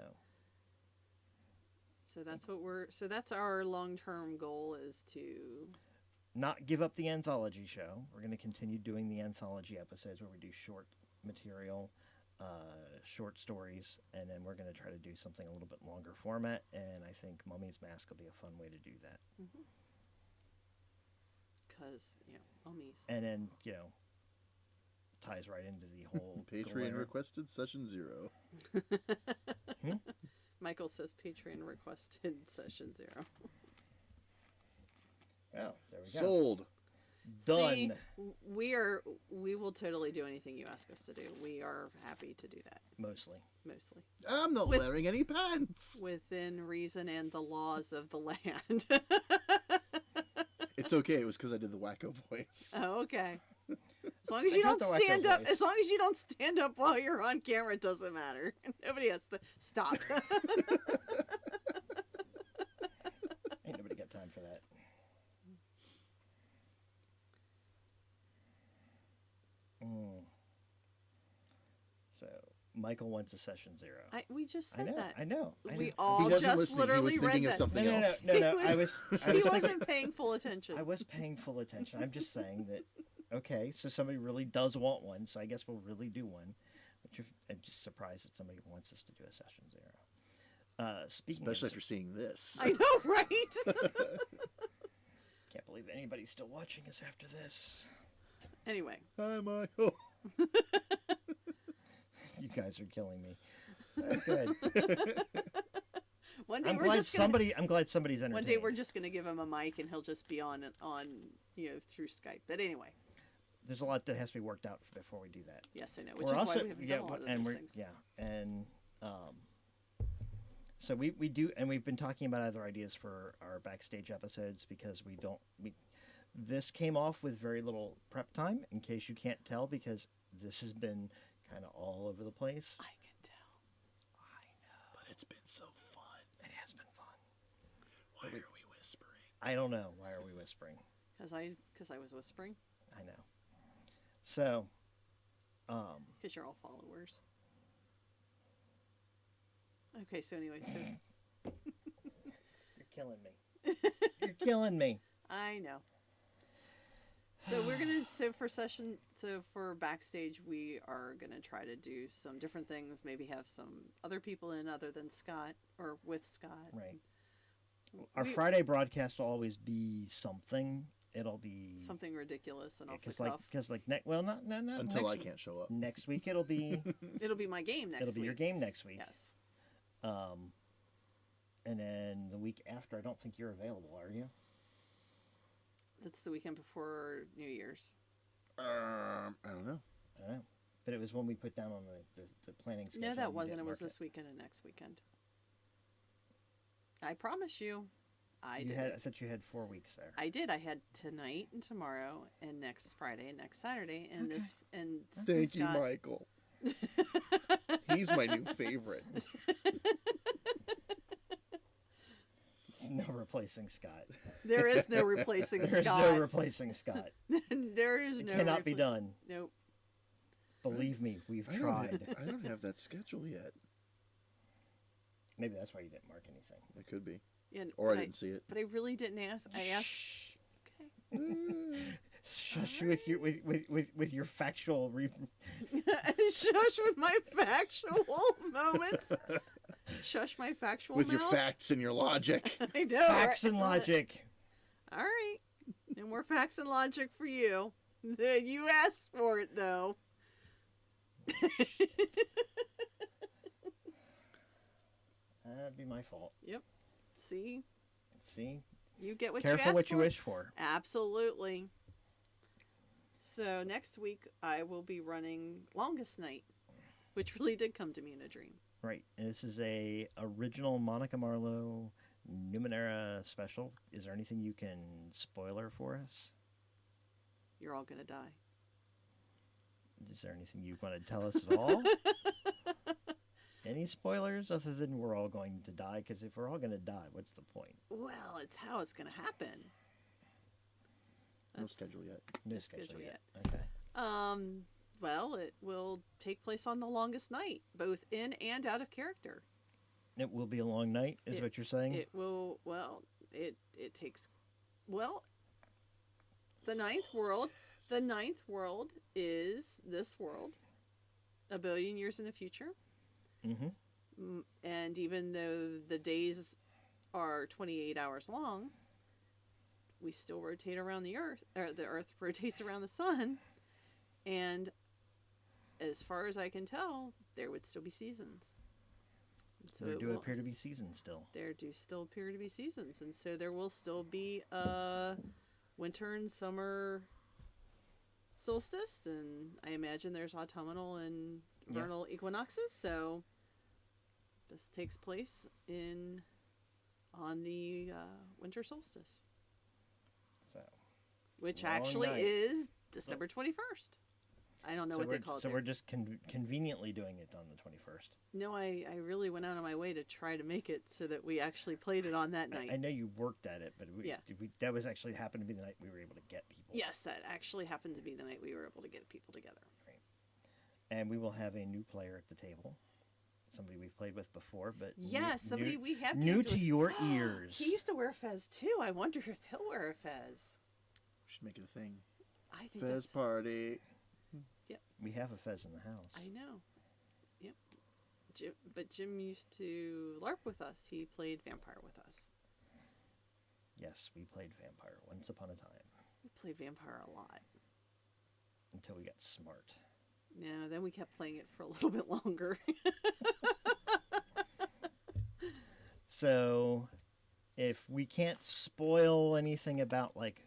that's our long-term goal, is to not give up the anthology show. We're going to continue doing the anthology episodes where we do short material, short stories, and then we're going to try to do something a little bit longer format, and I think Mummy's Mask will be a fun way to do that. Because, mummies. And then, ties right into the whole Patreon requested session 0. Michael says Patreon requested session 0. Well, there we go. Sold. Done. See, we will totally do anything you ask us to do. We are happy to do that. Mostly. I'm not wearing any pants. Within reason and the laws of the land. It's okay. It was because I did the wacko voice. Oh, okay. As long as you don't stand up, while you're on camera, it doesn't matter. Nobody has to stop. Ain't nobody got time for that. So Michael wants a session 0. We just said that. I know. We all just literally he was read thinking that. of something No. else. He wasn't paying full attention. I was paying full attention. I'm just saying that. Okay, so somebody really does want one, so I guess we'll really do one. But I'm just surprised that somebody wants us to do a session 0. Especially after seeing this. I know, right? Can't believe anybody's still watching us after this. Anyway. Hi, Michael. You guys are killing me. Good. One day I'm glad somebody's entertained. One day we're just going to give him a mic and he'll just be on through Skype. But anyway. There's a lot that has to be worked out before we do that. Yes, I know. Which is why we haven't done a lot of those things. Yeah, and so we do, and we've been talking about other ideas for our backstage episodes, because this came off with very little prep time, in case you can't tell, because this has been kind of all over the place. I can tell. I know. But it's been so fun. It has been fun. Why are we whispering? I don't know. Why are we whispering? Because I was whispering. I know. So, Because you're all followers. Okay, so anyway, so... You're killing me. You're killing me. I know. So for Backstage, we are gonna try to do some different things. Maybe have some other people in other than Scott, or with Scott. Right. Our Friday broadcast will always be something. It'll be something ridiculous and off the like cuff. because like not Until I can't show up. Next week it'll be It'll be my game next week. It'll be your game next week. Yes. And then the week after, I don't think you're available, are you? That's the weekend before New Year's. I don't know. I don't know. But it was when we put down on the planning schedule. No, that you wasn't. didn't It was mark this weekend and next weekend. I promise you, I thought you had 4 weeks there. I did. I had tonight and tomorrow and next Friday and next Saturday and Okay. this and Thank you, Scott. Michael. He's my new favorite. No replacing Scott. There is no replacing There's Scott. no replacing Scott. There is It no. cannot be done. Nope. Believe me, we've I tried. don't have that schedule yet. Maybe that's why you didn't mark anything. It could be. Yeah, Or I but didn't see it. But I really didn't ask. I asked. Shh. Okay. Shush All with your with your factual. Shush with my factual moments. Shush my factual With your mouth. facts and your logic. I know. Facts right? and logic. All right. No more facts and logic for you. You asked for it, though. That'd be my fault. Yep. See? See? You get what Careful you ask what for. you wish for. Absolutely. So next week I will be running Longest Night, which really did come to me in a dream. Right. And this is a original Monica Marlowe Numenera special. Is there anything you can spoiler for us? You're all gonna die. Is there anything you want to tell us at all? Any spoilers other than we're all going to die? Because if we're all going to die, what's the point? Well, it's how it's gonna happen. No schedule yet. No No schedule schedule yet. Okay. Well, it will take place on the Longest Night, both in and out of character. It will be a long night, is what you're saying? It will. Well, it takes. Well, the ninth world. The ninth world is this world, a billion years in the future. Mm-hmm. And even though the days are 28 hours long, we still rotate around the Earth, or the Earth rotates around the sun. And as far as I can tell, there would still be seasons. So There do appear to be seasons still. There do still appear to be seasons. And so there will still be winter and summer solstice, and I imagine there's autumnal and vernal equinoxes. So this takes place on the winter solstice, So, which long actually night. is December 21st. I don't know what they call it. So there. we're just conveniently doing it on the 21st. No, I really went out of my way to try to make it so that we actually played it on that night. I know you worked at it, but Yeah. that was actually happened to be the night we were able to get people. Yes, that actually happened to be the night we were able to get people together. Right. And we will have a new player at the table. Somebody we've played with before, but Yes, somebody we have new played to with. your ears. He used to wear fez too. I wonder if he'll wear a fez. We should make it a thing. I think Fez that's, party. We have a fez in the house. I know. Yep. Jim used to LARP with us. He played vampire with us. Yes, we played vampire once upon a time We played vampire a lot. until we got smart. No, then we kept playing it for a little bit longer. So, if we can't spoil anything about like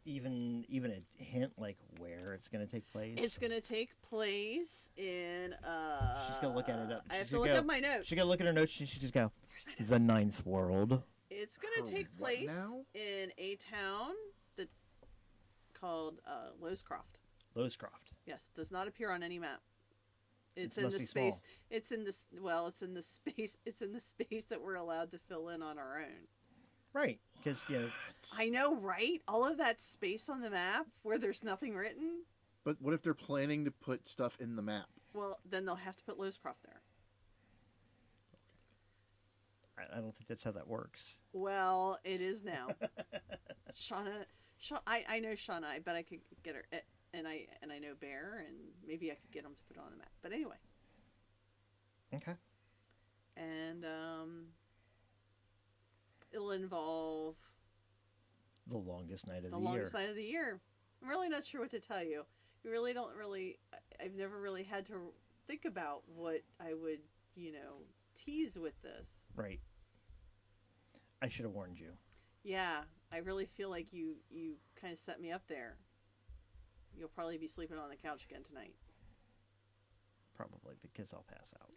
even a hint like where it's going to take place, It's going to take place in she's gonna look at it up. I have She's to gonna look go- up my notes. She's gonna look at her notes and she just go, Where's my notes? the ninth world. It's going to take What place now? in a town. The called Lowscroft. Lowscroft. Yes, does not appear on any map. It's It in must the be space. small. It's in this. Well, it's in the space. It's in the space that we're allowed to fill in on our own. Right, because I know, right? All of that space on the map where there's nothing written. But what if they're planning to put stuff in the map? Well, then they'll have to put Lowscroft there. I don't think that's how that works. Well, it is now. I know Shauna. I bet I could get her, and I know Bear, and maybe I could get them to put it on the map. But anyway. Okay. And it'll involve The longest night of the the year. longest night of the year. I'm really not sure what to tell you. You really don't really. I've never really had to think about what I would, tease with this. Right. I should have warned you. Yeah, I really feel like you kind of set me up there. You'll probably be sleeping on the couch again tonight. Probably because I'll pass out.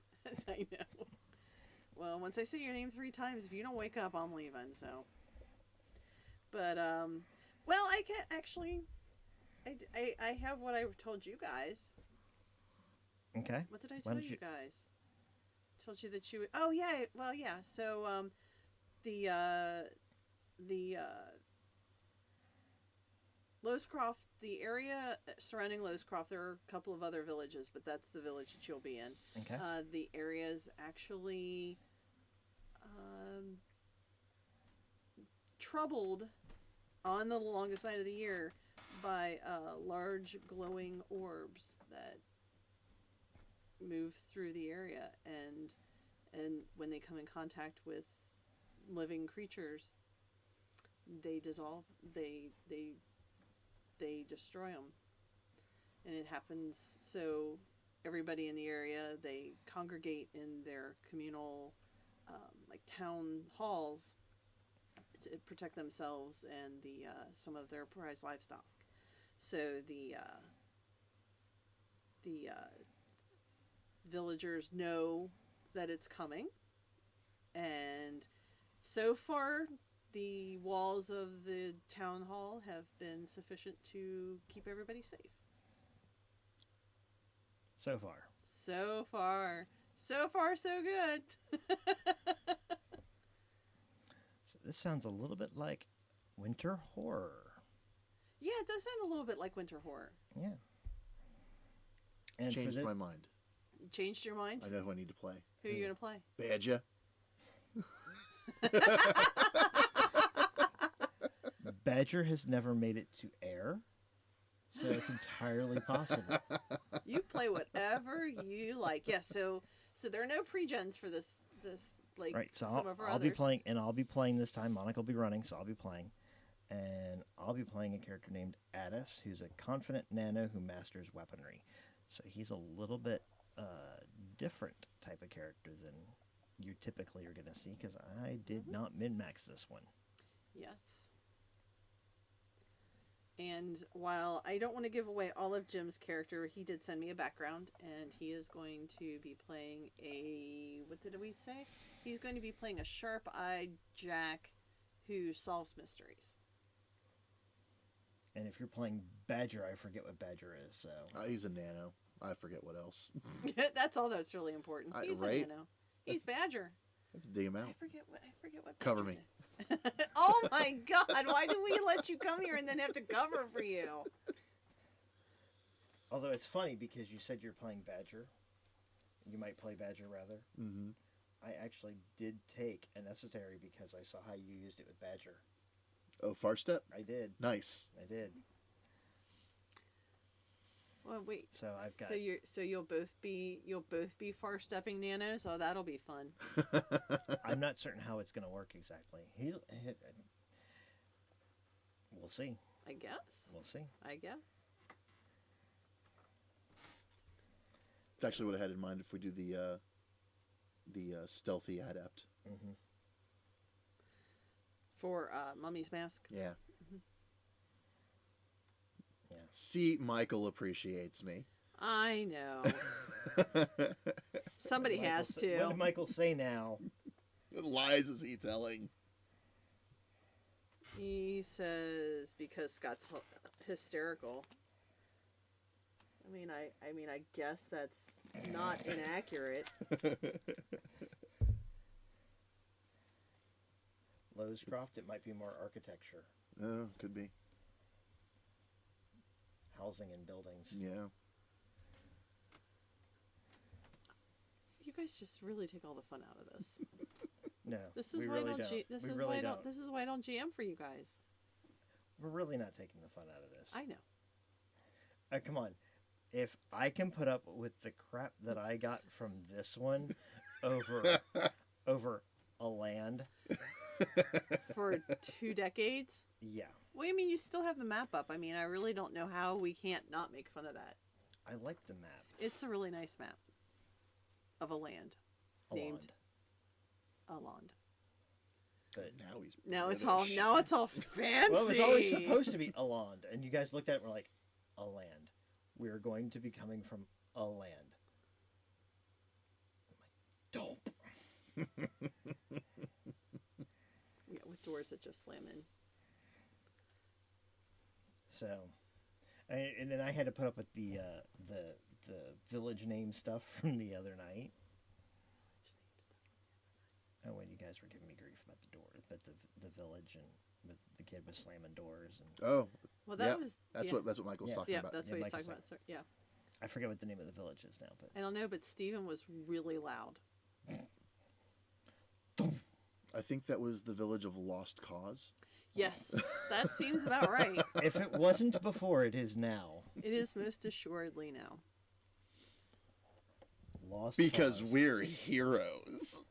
I know. Well, once I say your name 3 times, if you don't wake up, I'm leaving. So, but well, I can actually. I have what I told you guys. Okay. What did I Why tell don't you you- guys? Told you that you would. Oh yeah. Well yeah. So the Lowscroft, the area surrounding Lowscroft, there are a couple of other villages, but that's the village that you'll be in. Okay. The area is actually troubled on the longest night of the year by large glowing orbs that move through the area, and when they come in contact with living creatures, they dissolve. They destroy them, and it happens. So everybody in the area, they congregate in their communal, like town halls, to protect themselves and the some of their prized livestock. So the villagers know that it's coming, and so far the walls of the town hall have been sufficient to keep everybody safe. So far. So far so good. So this sounds a little bit like winter horror. Yeah, it does sound a little bit like winter horror. Yeah. And Changed my mind. You changed your mind? I know who I need to play. Who are you going to play? Badger. Badger has never made it to air, so it's entirely possible. You play whatever you like. Yeah, so there are no pre-gens for this like Right, so some of our I'll others. be playing, and I'll be playing this time. Monica will be running, so I'll be playing. And I'll be playing a character named Addis, who's a confident nano who masters weaponry. So he's a little bit different type of character than you typically are going to see, because I did not min-max this one. Yes. And while I don't want to give away all of Jim's character, he did send me a background, and he is going to be playing a... What did we say? He's going to be playing a sharp-eyed Jack who solves mysteries. And if you're playing Badger, I forget what Badger is, so... He's a nano. I forget what else. That's all that's really important. He's right? a nano. He's Badger. Let's dig him out. I forget what Cover Badger me. did. Oh my God! Why do we let you come here and then have to cover for you? Although it's funny because you said you're playing Badger. You might play Badger, rather. Mm-hmm. I actually did take a necessary because I saw how you used it with Badger. Oh, far step? I did. Nice. I did. Well, wait. So I've got... So you'll both be far stepping nanos. Oh, that'll be fun. I'm not certain how it's going to work exactly. We'll see. I guess. We'll see. I guess. It's actually what I had in mind if we do the stealthy adept. Mm-hmm. For Mummy's Mask. Yeah. Mm-hmm. Yeah. See, Michael appreciates me. I know. Somebody has What to. did Michael say now? What lies is he telling? He says because Scott's hysterical. I mean, I guess that's not inaccurate. Lowescroft, it might be more architecture. Oh, could be. Housing and buildings. Yeah. You guys just really take all the fun out of this. No, This is we why really don't. don't. This We is really why don't. This is why I don't GM for you guys. We're really not taking the fun out of this. I know. Come on. If I can put up with the crap that I got from this one over a land, For 2 decades. yeah, Well, I mean, you still have the map up. I mean, I really don't know how we can't not make fun of that. I like the map. It's a really nice map of a land named Alond. Alond. But Now he's Now it's all fancy. well, it was always supposed to be Alond, and you guys looked at it and were like, a land. We're going to be coming from a land. I'm like, dope. Yeah, with doors that just slam in. So, and then I had to put up with the village name stuff from the other night. Oh, when you guys were giving me grief about the door, about the village, and with the kid was slamming doors, and Oh, Well, that yeah, was that's yeah. what Michael's Yeah. talking Yeah, about. that's Yeah, what he's Michael's talking about. So, yeah, I forget what the name of the village is now, but I don't know, but Steven was really loud. I think that was the village of Lost Cause. Yes, that seems about right. if it wasn't before, it is now. It is most assuredly now. Lost Because cause. we're heroes.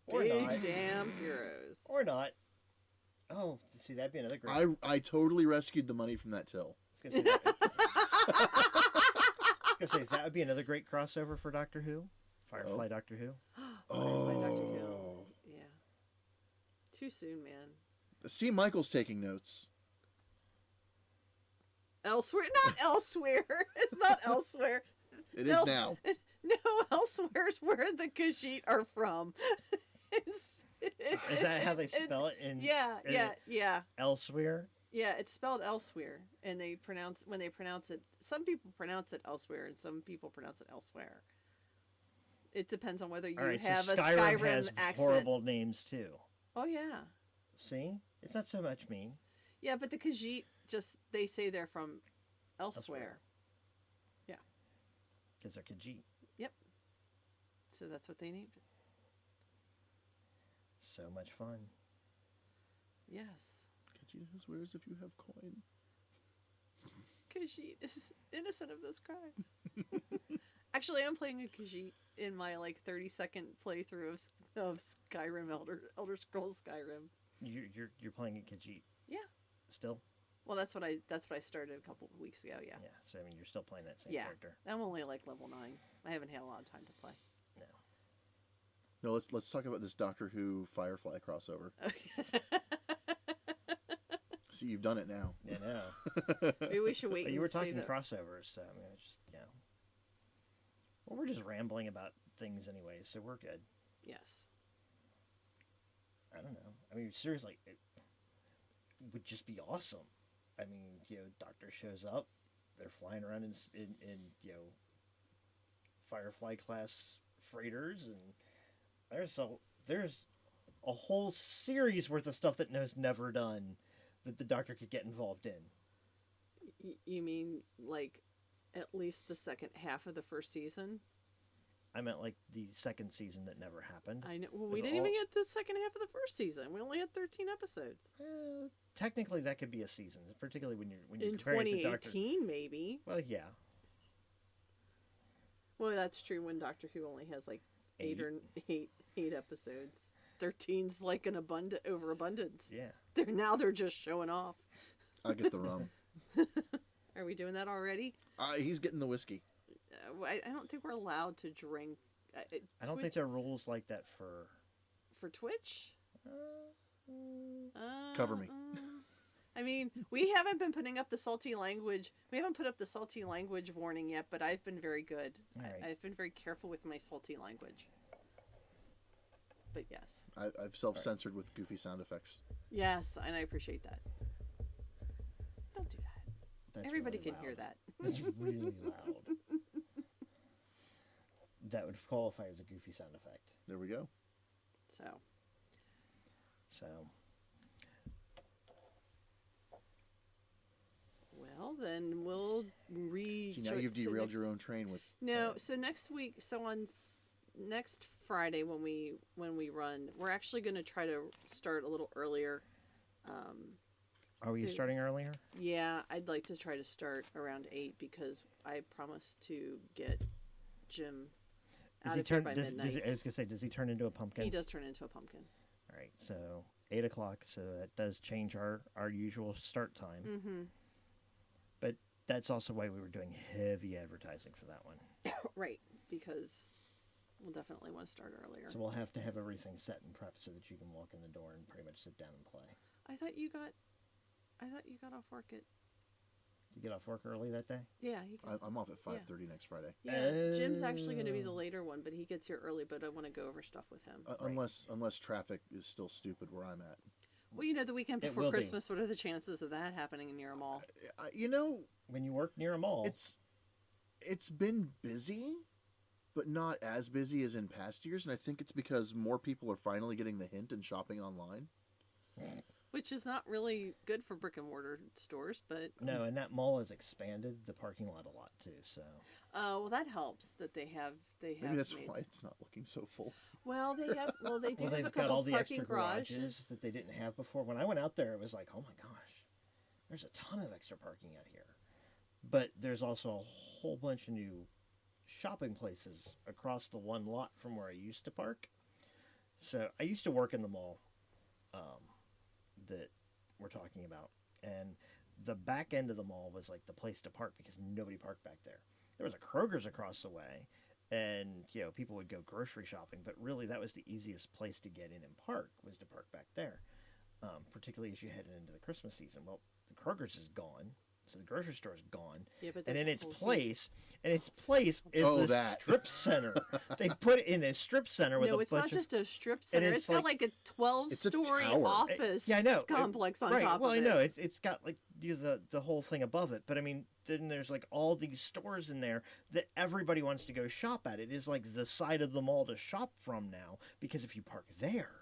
Or Big not. damn heroes. Or not. Oh, see, that'd be another great. I totally rescued the money from that till. I was gonna say that would be another great crossover for Doctor Who, Firefly Doctor Who. By Dr. Who. Yeah. Too soon, man. See, Michael's taking notes. Elsewhere, not elsewhere. It's not elsewhere. It is now. No, elsewhere's where the Khajiit are from. Is that how they spell it in? Yeah. Elsewhere. Yeah, it's spelled elsewhere, and when they pronounce it. Some people pronounce it elsewhere, and some people pronounce it elsewhere. It depends on whether you All right, have so a Skyrim Skyrim has accent. horrible names too. Oh yeah, See, it's not so much me. yeah, but the Khajiit they say they're from elsewhere. Because they're Khajiit. So that's what they named it. So much fun. Yes, Khajiit has wares if you have coin. Khajiit is innocent of this crime. Actually, I'm playing a Khajiit in my 30-second playthrough of Skyrim, Elder Scrolls Skyrim. You're playing a Khajiit. Yeah. Still. Well, that's what I started a couple of weeks ago. Yeah. Yeah. So I mean, you're still playing that same Yeah. character. I'm only level 9. I haven't had a lot of time to play. No, let's talk about this Doctor Who Firefly crossover. Okay. See, you've done it now. Yeah, no. Maybe we should wait. But you were and see talking the- crossovers, so I mean, it's just Well, we're just rambling about things anyway, so we're good. Yes. I don't know. I mean, seriously, it would just be awesome. I mean, Doctor shows up, they're flying around in Firefly class freighters, and there's a whole series worth of stuff that was never done that the Doctor could get involved in. You mean at least the second half of the first season? I meant the second season that never happened. I know. Well, we There's didn't even get the second half of the first season. We only had 13 episodes. Technically, that could be a season, particularly when you're In comparing it to Doctor. 2018, maybe. Well, yeah. Well, that's true. When Doctor Who only has eight episodes. 13's an overabundance. Yeah. They're just showing off. I'll get the rum. Are we doing that already? He's getting the whiskey. I don't think we're allowed to drink. I don't think there are rules like that for Twitch. Cover me. I mean, we haven't been putting up the salty language. We haven't put up the salty language warning yet, but I've been very good. All right. I've been very careful with my salty language. But yes. I've self-censored with goofy sound effects. Yes, and I appreciate that. Don't do that. That's Everybody really can loud. hear that. That's really loud. That would qualify as a goofy sound effect. There we go. So. Well, then we'll See, now you've derailed your own train with. No, so next week, next Friday when we run, we're actually going to try to start a little earlier. Are we starting earlier? Yeah, I'd like to try to start around 8 because I promised to get Jim out of here by midnight. I was gonna say, does he turn into a pumpkin? He does turn into a pumpkin. All right, so 8 o'clock. So that does change our usual start time. Mm-hmm. But that's also why we were doing heavy advertising for that one. Right, because we'll definitely want to start earlier. So we'll have to have everything set and prepped so that you can walk in the door and pretty much sit down and play. I thought you got off work at. Did you get off work early that day? Yeah, I'm off at 5:30 next Friday. Yeah, Jim's actually going to be the later one, but he gets here early. But I want to go over stuff with him. Unless traffic is still stupid where I'm at. Well, the weekend before Christmas, what are the chances of that happening near a mall? When you work near a mall, it's been busy, but not as busy as in past years, and I think it's because more people are finally getting the hint and shopping online. Which is not really good for brick and mortar stores, but no, and that mall has expanded the parking lot a lot too. So, well, that helps that they have. Maybe that's why it's not looking so full. Well, they have. Well, they do have they've a couple got all the parking extra garages that they didn't have before. When I went out there, it was like, oh my gosh, there's a ton of extra parking out here. But there's also a whole bunch of new shopping places across the one lot from where I used to park. So I used to work in the mall that we're talking about, and the back end of the mall was like the place to park because nobody parked back there. There was a Kroger's across the way, and people would go grocery shopping, but really that was the easiest place to get in and park, was to park back there, particularly as you headed into the Christmas season. Well, the Kroger's is gone. So the grocery store is gone, and in its place, is the strip center. They put it in a strip center with a bunch of... No, it's not just a strip center. It's got like a 12-story office complex on top of it. Well, I know. It's got like the whole thing above it. But I mean, then there's like all these stores in there that everybody wants to go shop at. It is like the side of the mall to shop from now, because if you park there,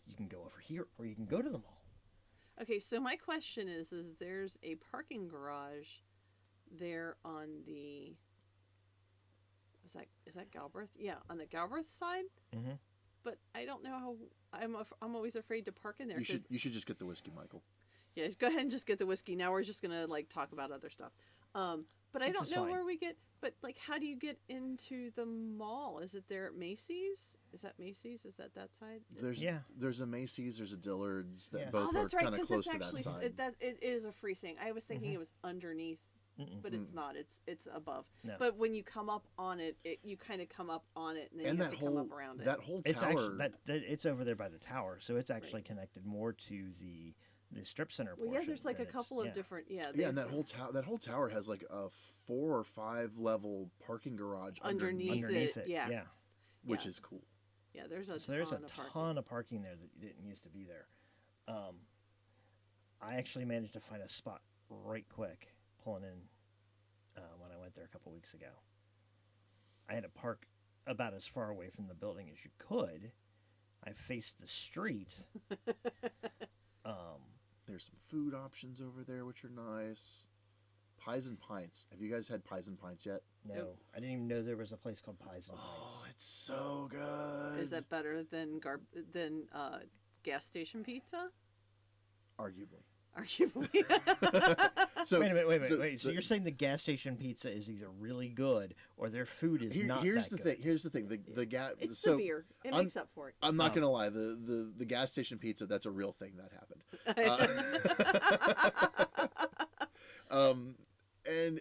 you can go over here or you can go to the mall. Okay, so my question is there's a parking garage there on the... Is that Galbraith? Yeah, on the Galbraith side. Mm-hmm. But I don't know how... I'm always afraid to park in there. You should just get the whiskey, Michael. Yeah, go ahead and just get the whiskey. Now we're just going to talk about other stuff. But I don't know where we get... But how do you get into the mall? Is it there at Macy's? Is that Macy's? Is that side? There's a Macy's, there's a Dillard's that both are kind of close to that side. It is a freestanding. I was thinking it was underneath, but it's not. It's above. No. But when you come up on it, you kind of come up on it, and then you have to come up around it. That whole tower. It's actually, it's over there by the tower, so it's actually connected more to the strip center portion. Well, yeah, there's a couple of different. Yeah, and that whole tower has like a 4 or 5 level parking garage underneath it. Yeah. Which is cool. Yeah, there's a ton of parking there that didn't used to be there. I actually managed to find a spot right quick pulling in when I went there a couple weeks ago. I had to park about as far away from the building as you could. I faced the street. There's some food options over there, which are nice. Pies and Pints. Have you guys had Pies and Pints yet? No. Nope. I didn't even know there was a place called Pies and Pints. Oh, it's so good. Is that better than gas station pizza? Arguably. So, wait a minute. So you're saying the gas station pizza is either really good or their food is not here's that the good? Here's the thing. It's the beer. It makes up for it. I'm not gonna lie. The gas station pizza, that's a real thing that happened.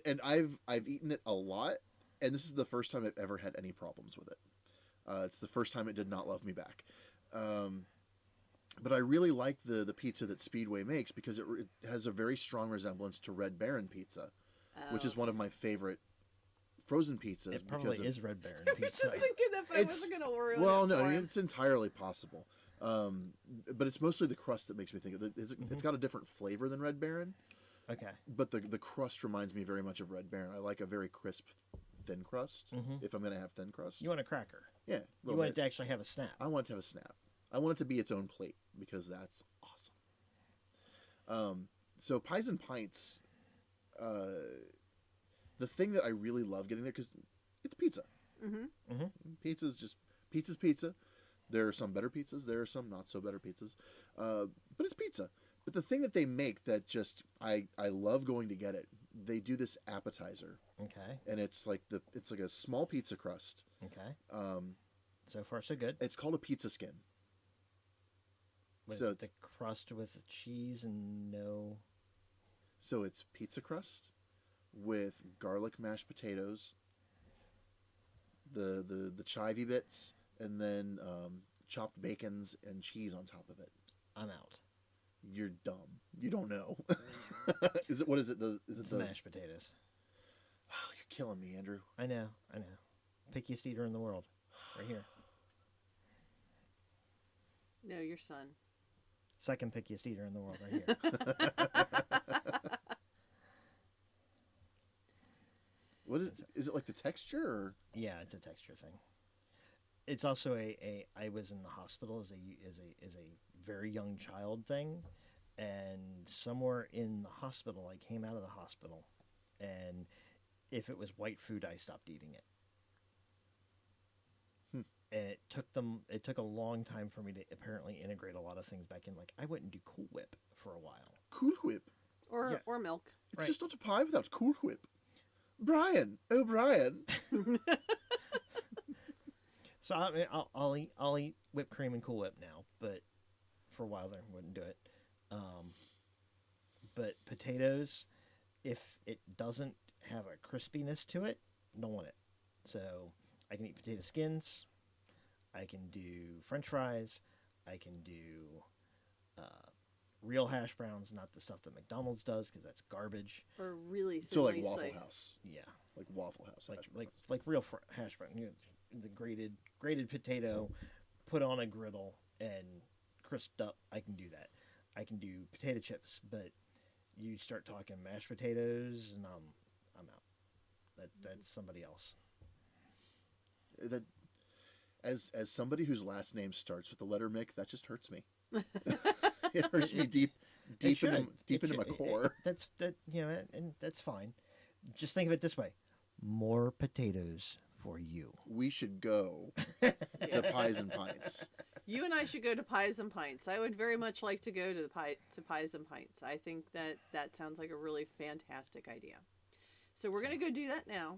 And I've eaten it a lot, and this is the first time I've ever had any problems with it. It's the first time it did not love me back. But I really like the pizza that Speedway makes because it has a very strong resemblance to Red Baron pizza, which is one of my favorite frozen pizzas. It probably is Red Baron I was pizza. just thinking if I wasn't going to ruin Well, it no, for I mean, him. it's entirely possible. But it's mostly the crust that makes me think of it. It's got a different flavor than Red Baron, Okay. but the crust reminds me very much of Red Baron. I like a very crisp, thin crust. If I'm going to have thin crust, You want a cracker. yeah, a You little want it bit. to actually have a snap. I want it to have a snap. I want it to be its own plate because that's awesome. So pies and pints. The thing that I really love getting there because it's pizza. Pizza's pizza. There are some better pizzas. There are some not so better pizzas. But it's pizza. But the thing that they make that just I love going to get it. They do this appetizer, Okay. and it's like a small pizza crust. Okay. So far, so good. It's called a pizza skin. What is so it, the crust with cheese and no. So it's pizza crust with garlic mashed potatoes, the chive bits, and then chopped bacons and cheese on top of it. I'm out. You're dumb. You don't know. Is it? What is it? It's mashed potatoes. Oh, you're killing me, Andrew. I know. Pickiest eater in the world. Right here. No, your son. Second pickiest eater in the world right here. What is it like the texture? Or? Yeah, it's a texture thing. It's also I was in the hospital as a very young child thing, and somewhere in the hospital I came out of the hospital, and if it was white food I stopped eating it. And it took a long time for me to apparently integrate a lot of things back in. Like I wouldn't do Cool Whip for a while. Cool Whip. Or milk. It's Right. just not a pie without Cool Whip. Brian. Oh, Brian. So I mean, I'll eat whipped cream and Cool Whip now, but for a while there I wouldn't do it. But potatoes, if it doesn't have a crispiness to it, don't want it. So I can eat potato skins. I can do French fries. I can do real hash browns, not the stuff that McDonald's does because that's garbage. Or really thinly So like Waffle sliced. House. Yeah, Like Waffle House. hash browns. like real hash brown. You know, the grated potato, put on a griddle and crisped up. I can do that. I can do potato chips, but you start talking mashed potatoes, and I'm out. That's somebody else. That as somebody whose last name starts with the letter Mick, that just hurts me. It hurts me deep into my core. And that's fine. Just think of it this way: more potatoes for you. We should go to Pies and Pints. You and I should go to Pies and Pints. I would very much like to go to Pies and Pints. I think that sounds like a really fantastic idea. So we're gonna go do that now.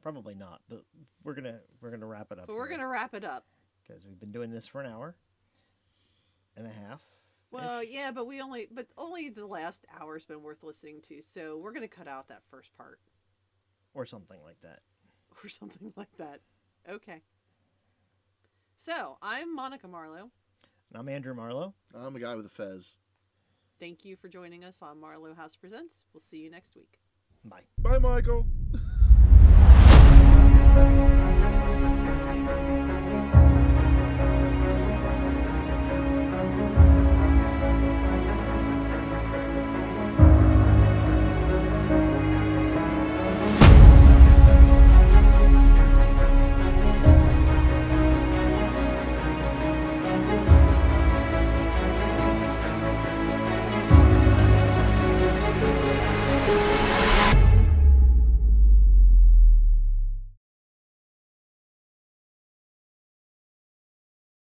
Probably not, but we're gonna wrap it up. But we're gonna wrap it up. because we've been doing this for an hour and a half. Well, yeah, but only the last hour's been worth listening to, so we're gonna cut out that first part. Or something like that. Or something like that. Okay. So, I'm Monica Marlowe. And I'm Andrew Marlowe. I'm a guy with a fez. Thank you for joining us on Marlowe House Presents. We'll see you next week. Bye. Bye, Michael.